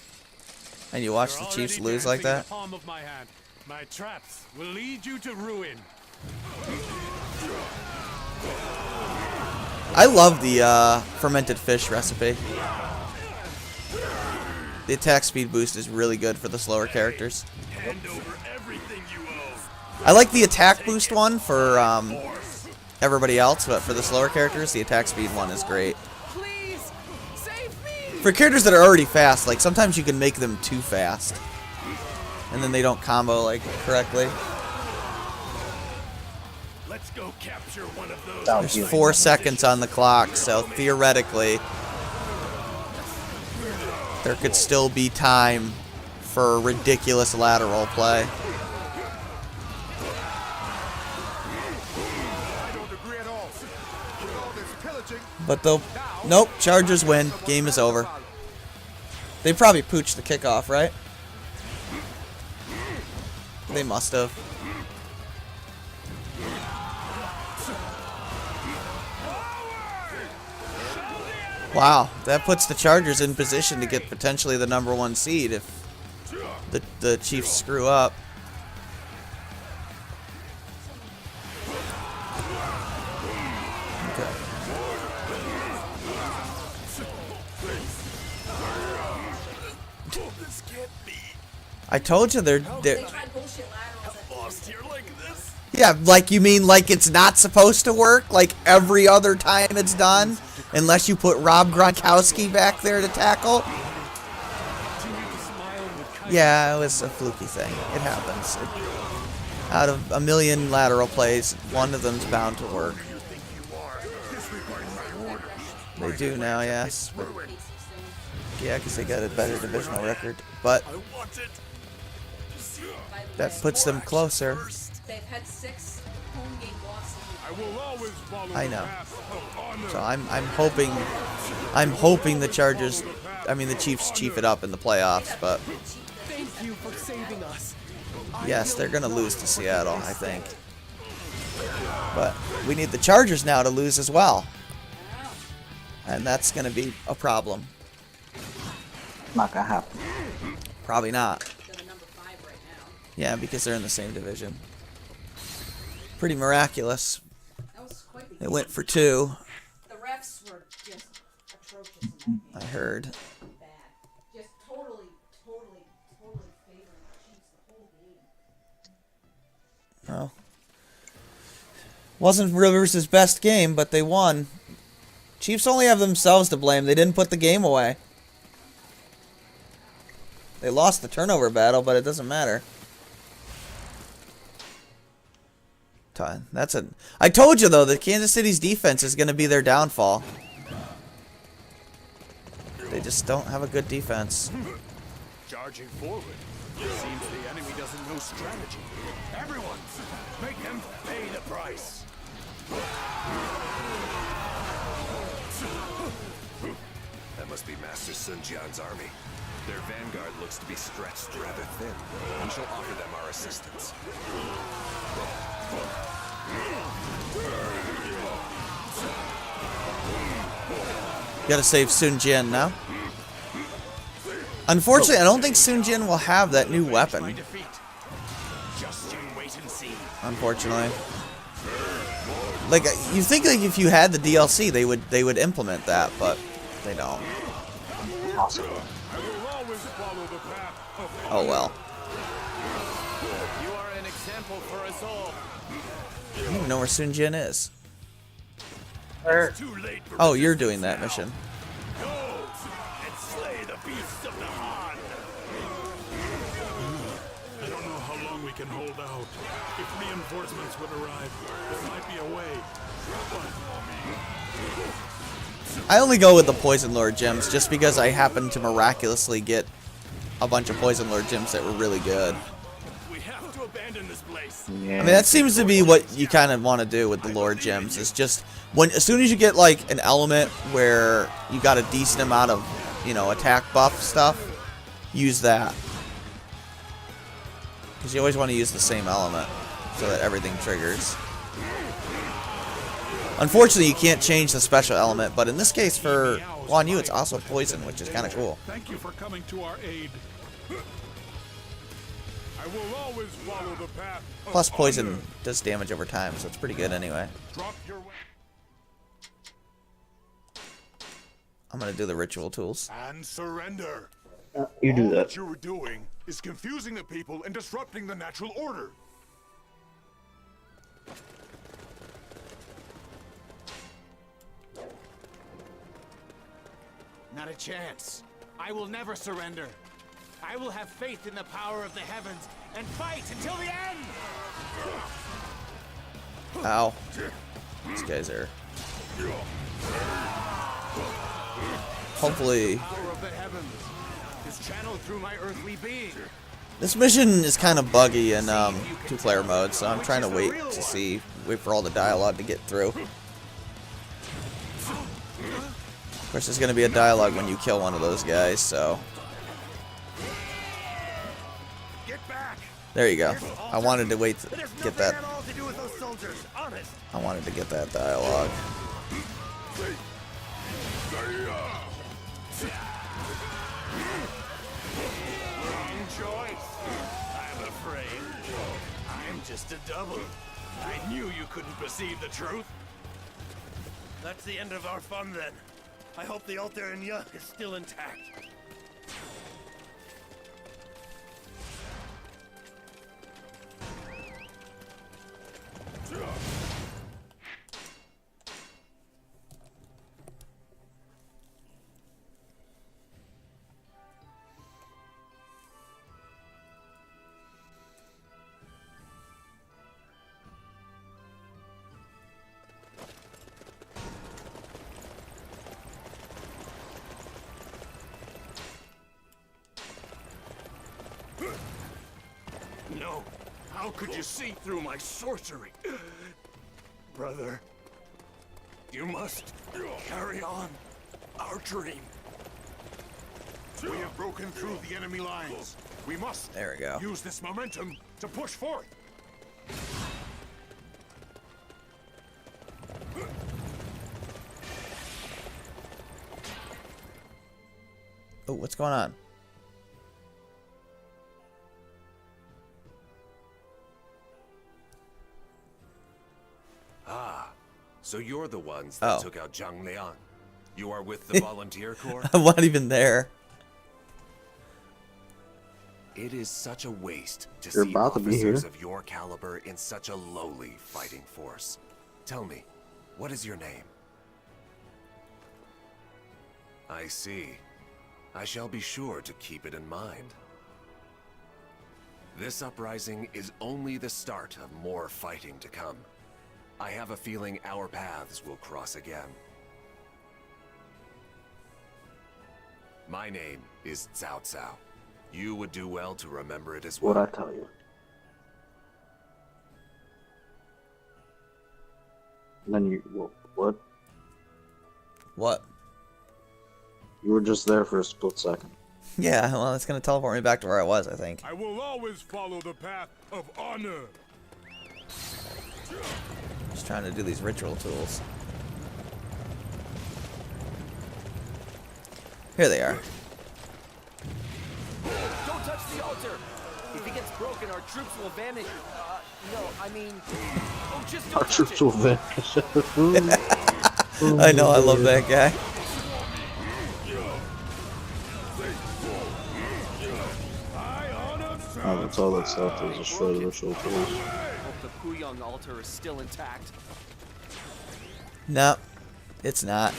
and you watched the Chiefs lose like that? Palm of my hand. My traps will lead you to ruin. I love the fermented fish recipe. The attack speed boost is really good for the slower characters. Hand over everything you owe. I like the attack boost one for everybody else, but for the slower characters, the attack speed one is great. Please, save me! For characters that are already fast, like sometimes you can make them too fast, and then they don't combo like correctly. Let's go capture one of those. Down There's here. 4 seconds on the clock, so theoretically, there could still be time for a ridiculous lateral play. I don't agree at all. With all this pillaging, But they'll... Nope, Chargers win. Game is over. They probably pooched the kickoff, right? They must have. Wow, that puts the Chargers in position to get potentially the #1 seed if the Chiefs screw up. Okay. This can't be. I told you they're Lost here like this. yeah, like you mean like it's not supposed to work like every other time it's done unless you put Rob Gronkowski back there to tackle. Yeah, it was a fluky thing. It happens. Out of a million lateral plays, one of them's bound to work. They do now, yes. But yeah, because they got a better divisional record. But that puts them closer. They've had 6 home game losses. I will always follow I the know. path of honor. So I'm hoping the Chargers, I mean the Chiefs chief it up in the playoffs, but Thank you for saving us. yes, they're gonna lose to Seattle, I think. But we need the Chargers now to lose as well. And that's gonna be a problem. Not gonna happen. Probably not. They're the number 5 right now. Yeah, because they're in the same division. Pretty miraculous. That was quite the They went for 2, The refs were just atrocious in that game. I heard. Bad. Just totally favoring the Chiefs the whole game. Well, wasn't Rivers' best game, but they won. Chiefs only have themselves to blame. They didn't put the game away. They lost the turnover battle, but it doesn't matter. That's a. I told you though that Kansas City's defense is going to be their downfall. They just don't have a good defense. Charging forward. Seems the enemy doesn't know strategy. Everyone, make them pay the price. That must be Master Sun Jian's army. Their vanguard looks to be stretched rather thin. We shall offer them our assistance. Gotta save Sun Jian now. Unfortunately, I don't think Sun Jian will have that new weapon. Just you wait and see. Unfortunately, like you think like if you had the DLC, they would implement that, but they don't. Possible. I will always follow the path of Oh well. You are an example for us all. I don't even know where Sun Jian is. Too late for Oh, you're doing that mission. Go and slay the beasts of the Han. I don't know how long we can hold out. If reinforcements would arrive, there might be a way. I only go with the Poison Lord gems just because I happen to miraculously get a bunch of Poison Lord gems that were really good. We have to abandon this place. Yeah. I mean, that seems to be what you kind of want to do with the Lord gems. Is just as soon as you get like an element where you got a decent amount of, attack buff stuff, use that. Because you always want to use the same element so that everything triggers. Unfortunately, you can't change the special element, but in this case for Guan Yu, it's also poison, which is kind of cool. Thank you for coming to our aid. I will always follow the path of Plus, poison honor. does damage over time, so it's pretty good anyway. Drop your weapon I'm going to do the ritual tools. and surrender. You do All that. you were doing is confusing the people and disrupting the natural order. Not a chance. I will never surrender. I will have faith in the power of the heavens and fight until the end! Ow. These guys are... Hopefully... Power of the heavens is channeled through my earthly being. This mission is kind of buggy in two-player mode, so I'm trying to wait for all the dialogue to get through. Of course, there's going to be a dialogue when you kill one of those guys, so back. There you go. I wanted to wait to It has get nothing that. at all to do with those soldiers, honest. I wanted to get that dialogue. Wrong choice, I'm afraid. I'm just a double. I knew you couldn't perceive the truth. That's the end of our fun then. I hope the altar in Ya is still intact. No, how could you see through my sorcery? Brother, you must carry on our dream. We have broken through the enemy lines. We must There we go. use this momentum to push forth. Oh, what's going on? Ah, so you're the ones that Oh. took out Zhang Liang. You are with the volunteer corps? I'm not even there. It is such a waste to You're see about to be here. officers of your caliber in such a lowly fighting force. Tell me, what is your name? I see. I shall be sure to keep it in mind. This uprising is only the start of more fighting to come. I have a feeling our paths will cross again. My name is Cao Cao. You would do well to remember it as well. What'd I tell you? And then you what? What? You were just there for a split second. Yeah, well, it's gonna teleport me back to where I was, I think. I will always follow the path of honor. Just trying to do these ritual tools. Here they are. Don't touch the altar! If it gets broken, our troops will vanish. No, I mean... Oh, just don't Our touch troops it. will vanish. I know, I love that guy. Oh, that's all that's left is a shred of ritual tools. Hope the Puyang altar is still intact. No, it's not.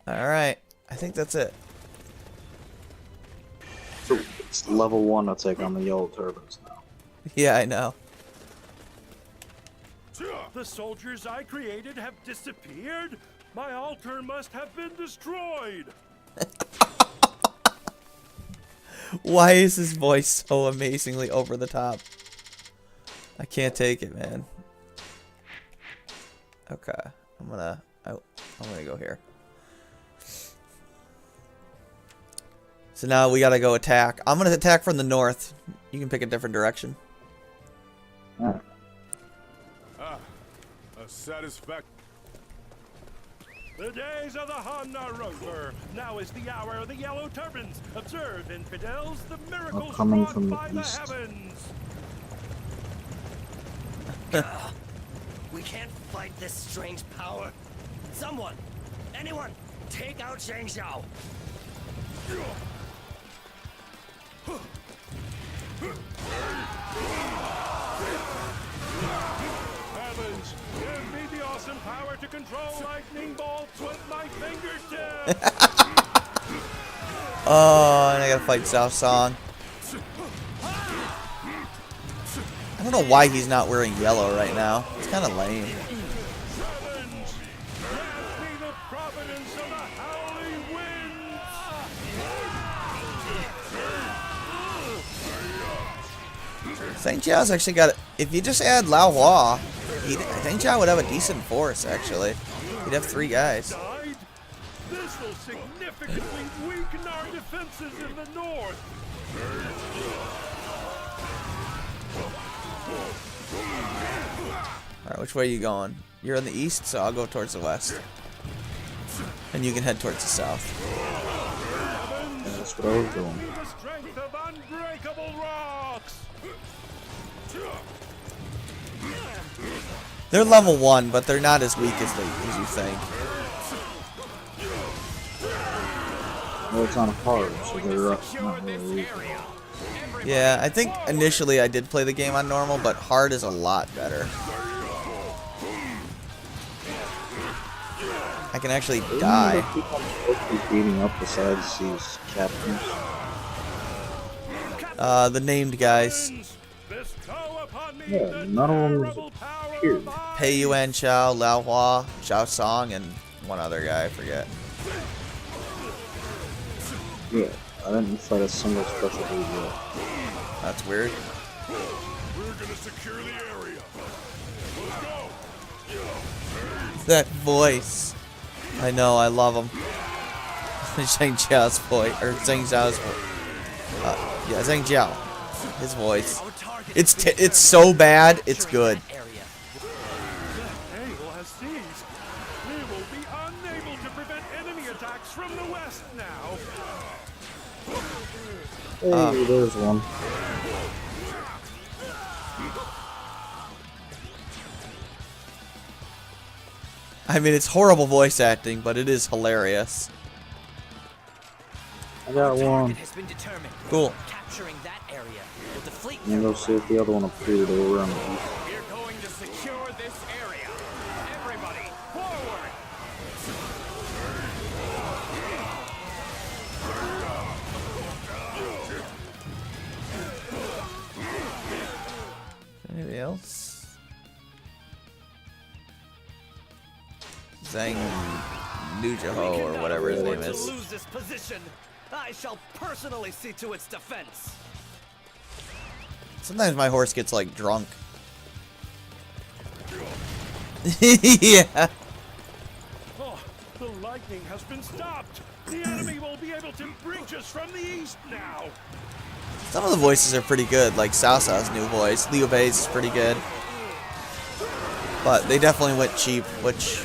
Alright, I think that's it. It's level 1 to take on the yellow turbans now. Yeah, I know. The soldiers I created have disappeared? My altar must have been destroyed! Why is his voice so amazingly over the top? I can't take it, man. Okay, I'm gonna go here. So now we gotta go attack. I'm gonna attack from the north. You can pick a different direction. Alright. Ah, a satisfact. The days of the Han are over. Now is the hour of the yellow turbans. Observe, infidels, the miracles coming wrought from the by the east. heavens. We can't fight this strange power. Someone, anyone, take out Zhang Xiao. Heavens, give me the awesome power to control lightning bolts with my fingertips. Oh, and I gotta fight South Song. I don't know why he's not wearing yellow right now. It's kind of lame. Heavens, grant me the providence of the howling winds. St. Jiao's actually got. If you just add Lao Hua, St. Jiao would have a decent force, actually. He'd have 3 guys. Died? This will significantly weaken our defenses in the north. Alright, which way are you going? You're in the east, so I'll go towards the west. And you can head towards the south. That's what I was doing. The strength of unbreakable rocks. They're level 1, but they're not as weak as you think. Well, it's on hard, so they're not really weak. Yeah, I think initially I did play the game on normal, but hard is a lot better. I can actually die. People are supposed to be beating up besides these captains. The named guys. Yeah, none of them appeared. Pei Yuan Chao, Lao Hua, Zhao Song, and one other guy, I forget. Yeah, I didn't fight a single special dude yet. That's weird. We're gonna secure the area. Let's go. That voice. I know, I love him. Zhang Jiao's voice, or Zhang Zhao's voice. Yeah, Zhang Jiao. His voice. It's so bad, it's good. Angle has seized. We will be unable to prevent enemy attacks from the west now. Hey, there's one. I mean, it's horrible voice acting, but it is hilarious. I got one. Cool. I'm gonna go see if the other one appeared over on the east. We're going to secure this area. Everybody, forward! Anybody else? Zhang Nujaho, or whatever his name is. lose this position. I shall personally see to its defense. Sometimes my horse gets like drunk. Yeah. Oh, the lightning has been stopped. The enemy will be able to breach us from the east now. Some of the voices are pretty good, like Cao Cao's new voice. Liu Bei's is pretty good. But they definitely went cheap, which,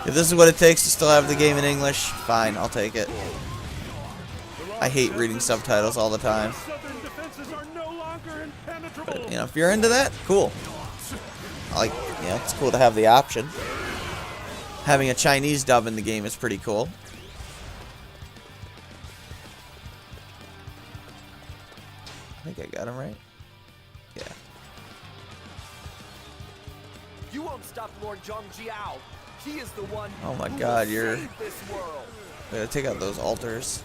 if this is what it takes to still have the game in English, fine, I'll take it. I hate reading subtitles all the time. Southern defenses are no longer impenetrable. But, you know, if you're into that, cool. Like, you know, it's cool to have the option. Having a Chinese dub in the game is pretty cool. I think I got him right. Yeah. You won't stop Lord Zhang Jiao. He is the one. Oh my who God, will you're. save this world. Gotta take out those altars.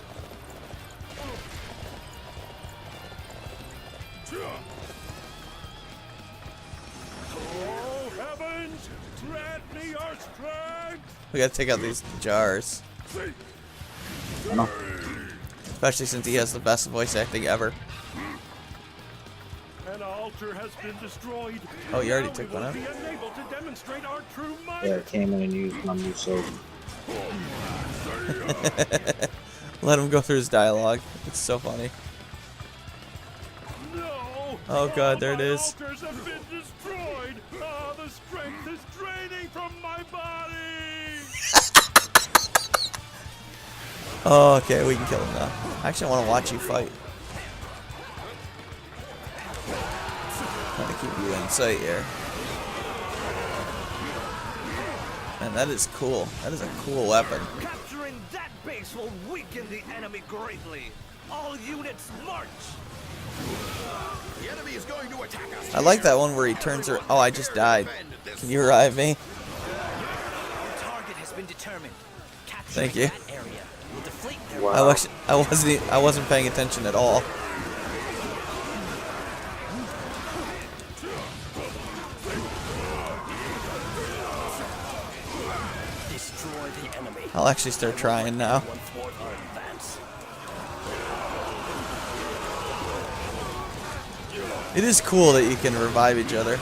Oh, heavens! Grant me your strength! We gotta take out these jars. Especially since he has the best voice acting ever. An altar has been destroyed. Oh, you already Now took we one will out? be unable to demonstrate our true might. Yeah, I came in and used my new sword. Let him go through his dialogue. It's so funny. No! Oh God, there it My is. altars have been destroyed. Ah, the strength is draining from my body. Oh, okay, we can kill him now. Actually, I want to watch you fight. Trying to keep you in sight here. Man, that is cool. That is a cool weapon. Capturing that base will weaken the enemy greatly. All units march. The enemy is going to attack us. I like that one where he turns her. Oh, I just died. Can you revive me? Target has been determined. Thank you. That area will deflate their Wow. I wasn't paying attention at all. destroy the enemy. I'll actually start trying now. One thwart our advance. It is cool that you can revive each other.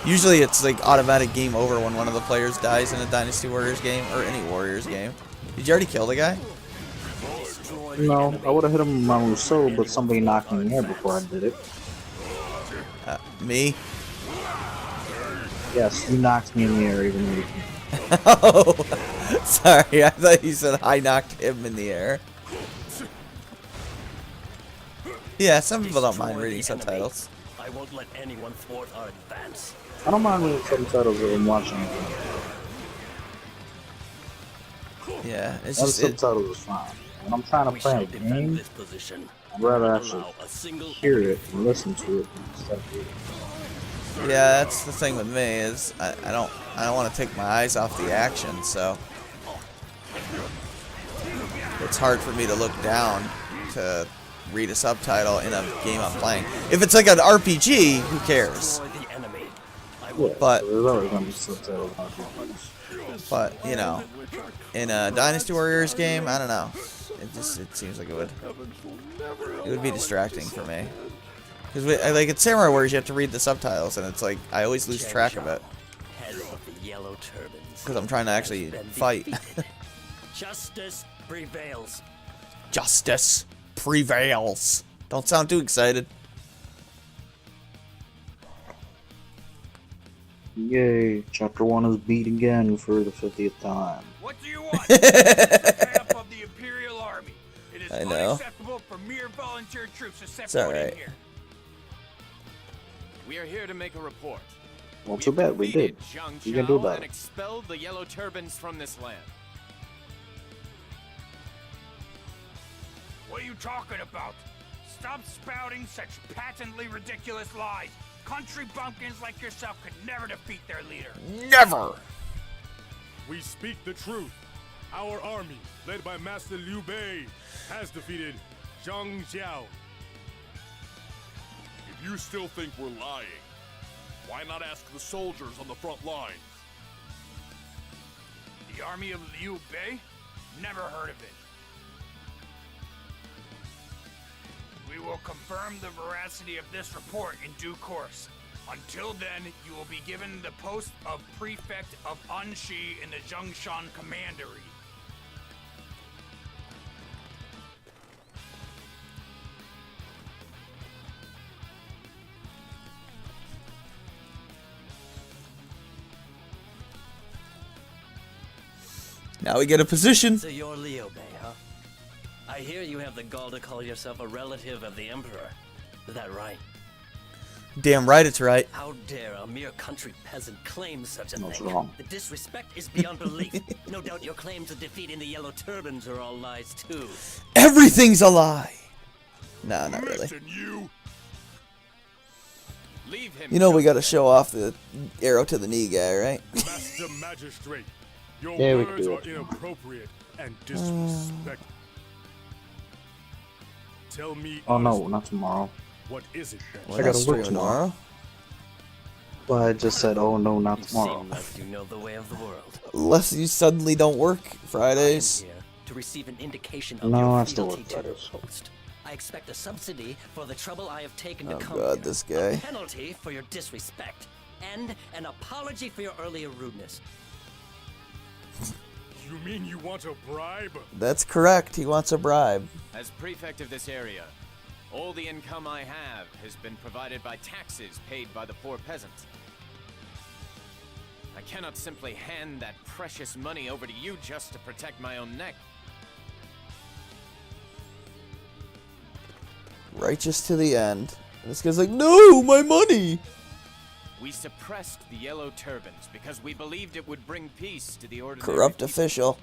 Usually it's like automatic game over when one of the players dies in a Dynasty Warriors game, or any Warriors game. Did you already kill the guy? No, I would have hit him with my Rousseau, but somebody knocked me in the air before I did it. Me? Yes, you knocked me in the air even though you Oh, sorry. I thought you said I knocked him in the air. Yeah, some people don't mind reading subtitles. I won't let anyone thwart our advance. I don't mind reading subtitles if I'm watching it. Yeah, it's Other just subtitles is fine. When I'm trying to play a game, I'd rather actually hear it and listen to it instead of reading it. yeah, that's the thing with me is I don't want to take my eyes off the action, so it's hard for me to look down to read a subtitle in a game I'm playing. If it's like an RPG, who cares? Yeah, But so there's always gonna be subtitles on RPGs. But you know, in a Dynasty Warriors game, I don't know. It seems like it would be distracting for me. Because like in Samurai Warriors, you have to read the subtitles, and it's like I always lose track of it. Because I'm trying to actually fight. Justice prevails. Justice prevails. Don't sound too excited. Yay, chapter 1 is beat again for the 50th time. What do you want? Camp of the Imperial Army. It is I know. unacceptable for mere volunteer troops to set It's foot alright. in here. We are here to make a report. Well, too bad, we did. Zhang You can do Qiao about and it. expelled the Yellow Turbans from this land. What are you talking about? Stop spouting such patently ridiculous lies. Country bumpkins like yourself could never defeat their leader. Never. We speak the truth. Our army, led by Master Liu Bei, has defeated Zhang Qiao. If you still think we're lying, why not ask the soldiers on the front lines? The army of Liu Bei? Never heard of it. We will confirm the veracity of this report in due course. Until then, you will be given the post of Prefect of Anxi in the Zhongshan Commandery. Now we get a position. So you're Liu Bei, huh? I hear you have the gall to call yourself a relative of the Emperor. Is that right? Damn right it's right. How dare a mere country peasant claim such a What's thing? wrong? The disrespect is beyond belief. No doubt your claims of defeating the Yellow Turbans are all lies too. Everything's a lie. No, not really. Listen, you. Leave him. You know we gotta show off the arrow to the knee guy, right? Master Magistrate, your Yeah, we can words do are it. inappropriate and disrespectful. Tell me Oh no, honestly, not tomorrow. what is it that We're I not gotta work streaming tomorrow. Well, I just said, oh no, not You tomorrow. seem like you know the way of the world. Unless you suddenly don't work Fridays. I am here to receive an indication of No, your I still fealty work to the Fridays. host. I expect a subsidy for the trouble I have taken to Oh come god, here. this A guy. penalty for your disrespect. And an apology for your earlier rudeness. you mean you want a bribe? That's correct. He wants a bribe. As prefect of this area, all the income I have has been provided by taxes paid by the poor peasants. I cannot simply hand that precious money over to you just to protect my own neck. Righteous to the end. And this guy's like, no, my money. We suppressed the Yellow Turbans because we believed it would bring peace to the ordinary Corrupt people. official.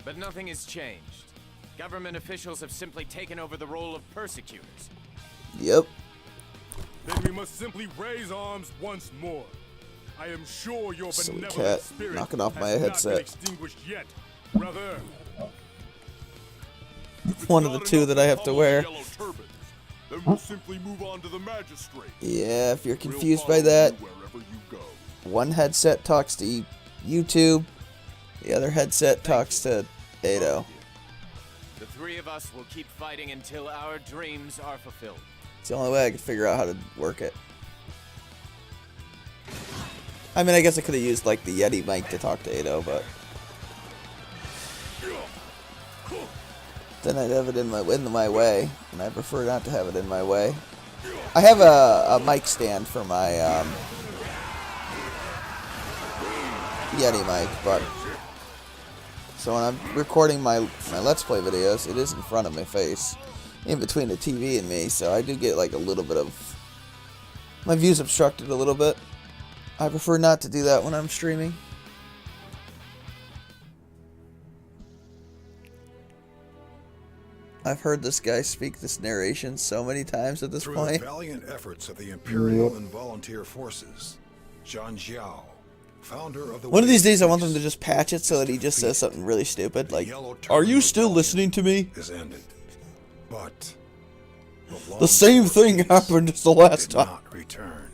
But nothing has changed. Government officials have simply taken over the role of persecutors. Yep. Then we must simply raise arms once more. I am sure your Silly benevolent cat, spirit knocking off has my not headset. been extinguished yet, brother. One of the two that I have to wear. Yellow turbans, then we'll simply move on to the magistrate. Yeah, if you're We'll confused by follow that, you wherever you go. one headset talks to YouTube, the other headset talks to Ado. The three of us will keep fighting until our dreams are fulfilled. It's the only way I could figure out how to work it. I mean, I guess I could have used like the Yeti mic to talk to Ado, but then I'd have it in my way, and I prefer not to have it in my way. I have a mic stand for my Yeti mic, but so when I'm recording my Let's Play videos, it is in front of my face, in between the TV and me, so I do get like a little bit of my views obstructed a little bit. I prefer not to do that when I'm streaming. I've heard this guy speak this narration so many times at this Through point. the valiant efforts of the Imperial and Volunteer forces, Zhang Jiao, founder of the One of these days I want them to just patch it so that he just says something really stupid, like, "Are you still listening to me?" is ended. But the same thing happened as the last did time. not return.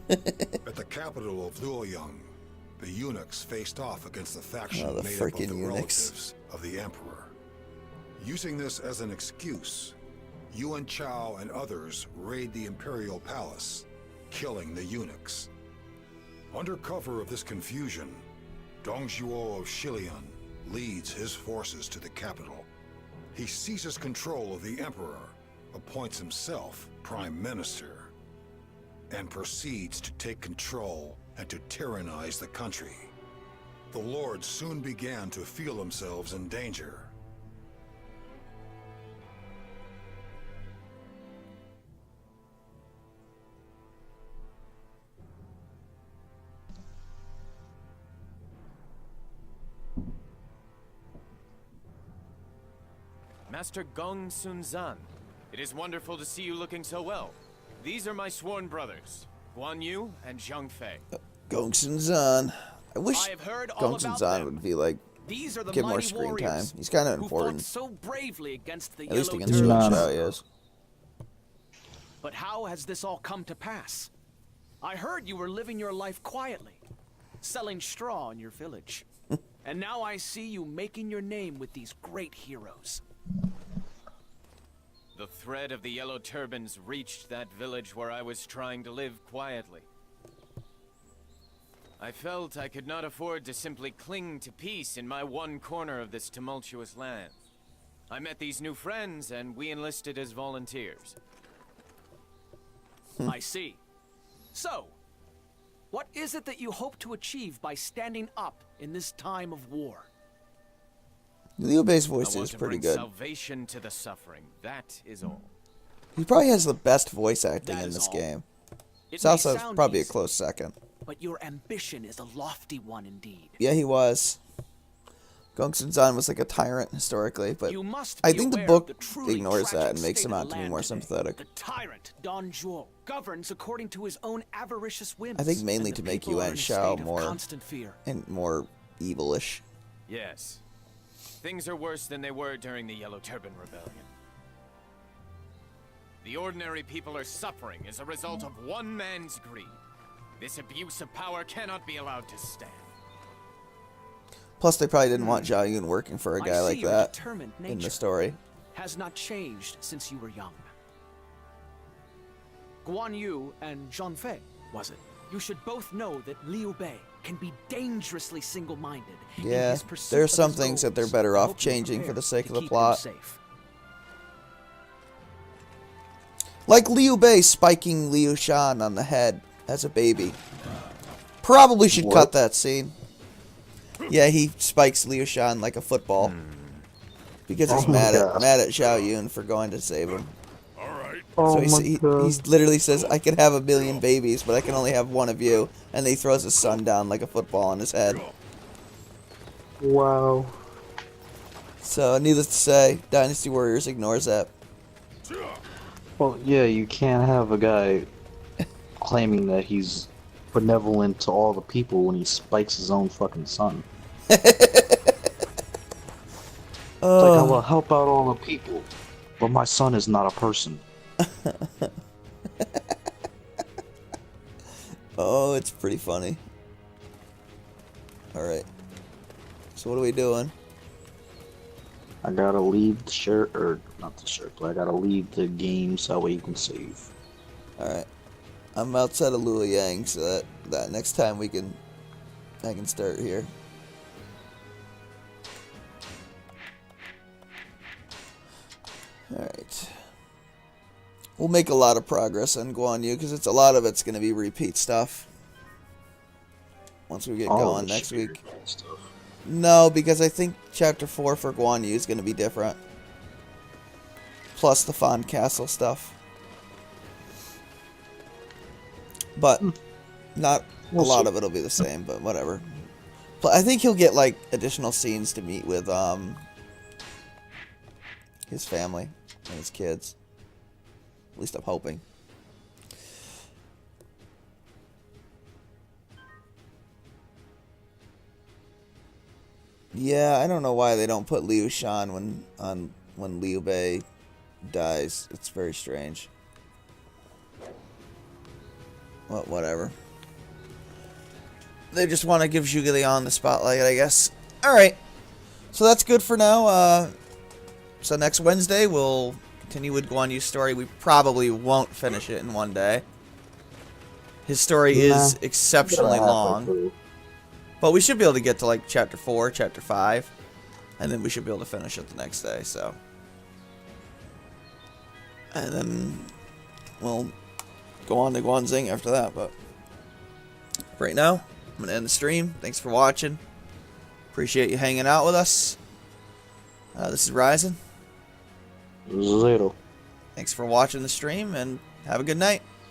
At the capital of Luoyang, the eunuchs faced off against the faction Oh, the made up of freaking the eunuchs. relatives of the emperor. Using this as an excuse, Yuan Chao and others raid the imperial palace, killing the eunuchs. Under cover of this confusion, Dongzhuo of Shilian leads his forces to the capital. He seizes control of the emperor, appoints himself prime minister, and proceeds to take control and to tyrannize the country. The lords soon began to feel themselves in danger. Master Gong Sun-zan, it is wonderful to see you looking so well. These are my sworn brothers, Guan Yu and Zhang Fei. Gong Sun-zan. I wish I have heard all Gong about Sun-zan them. would be like, These are the get more mighty screen time. warriors He's kind of who important. fought so bravely against the At least Yellow against Turbans. Yuan Chao, he is. But how has this all come to pass? I heard you were living your life quietly, selling straw in your village. And now I see you making your name with these great heroes. The thread of the Yellow Turbans reached that village where I was trying to live quietly. I felt I could not afford to simply cling to peace in my one corner of this tumultuous land. I met these new friends and we enlisted as volunteers. I see. So, what is it that you hope to achieve by standing up in this time of war? Liu Bei's voice I want is to pretty bring good. salvation to the suffering. That is all. He probably has the best voice acting That in is this all. game. It It's may also sound probably a easy, close second. but your ambition is a lofty one indeed. Yeah, he was. Gong Sun-zan was like a tyrant historically, but You must I be think the aware book of the truly ignores that tragic and makes state him of out the to be land more today. sympathetic. The tyrant, Don Zhuo, governs according to his own avaricious whims. I think mainly and the to make people are Yuan in a Shao state of more constant fear. and more evilish. Yes. Things are worse than they were during the Yellow Turban Rebellion. The ordinary people are suffering as a result of one man's greed. This abuse of power cannot be allowed to stand. Plus, they probably didn't want Zhao Yun working for a I guy see like your that determined in the nature story. has not changed since you were young. Guan Yu and Zhang Fei, was it? You should both know that Liu Bei can be dangerously single-minded. in Yeah, his pursuit there are of some his things that they're goals. better I off hope you're changing for the prepared sake to of the keep him plot. safe. Like Liu Bei spiking Liu Shan on the head as a baby. Probably should cut that scene. Yeah, he spikes Liu Shan like a football. Because he's mad at Zhao Yun for going to save him. Oh So my he god. literally says, I could have 1 million babies, but I can only have one of you. And then he throws his son down like a football on his head. Wow. So, needless to say, Dynasty Warriors ignores that. Well, yeah, you can't have a guy claiming that he's benevolent to all the people when he spikes his own fucking son. It's like, I will help out all the people, but my son is not a person. Oh, it's pretty funny. Alright. So what are we doing? I gotta leave the shirt, or not the shirt, but I gotta leave the game so that way you can save. Alright. I'm outside of Luoyang, so that next time I can start here. Alright. We'll make a lot of progress on Guan Yu, because a lot of it's going to be repeat stuff. Once we get going next week. No, because I think Chapter 4 for Guan Yu is going to be different. Plus the Fond Castle stuff. But not a lot of it will be the same, but whatever. I think he'll get like additional scenes to meet with his family and his kids. At least I'm hoping. Yeah, I don't know why they don't put Liu Shan when Liu Bei dies. It's very strange. Well, whatever. They just want to give Zhuge Liang the spotlight, I guess. Alright. So that's good for now. So next Wednesday, we'll continue with Guan Yu's story. We probably won't finish it in one day. His story is exceptionally long. But we should be able to get to like Chapter 4, Chapter 5. And then we should be able to finish it the next day, so. And then we'll go on to Guanxing after that, but right now, I'm going to end the stream. Thanks for watching. Appreciate you hanging out with us. This is Ryzen. Zero. Thanks for watching the stream, and have a good night.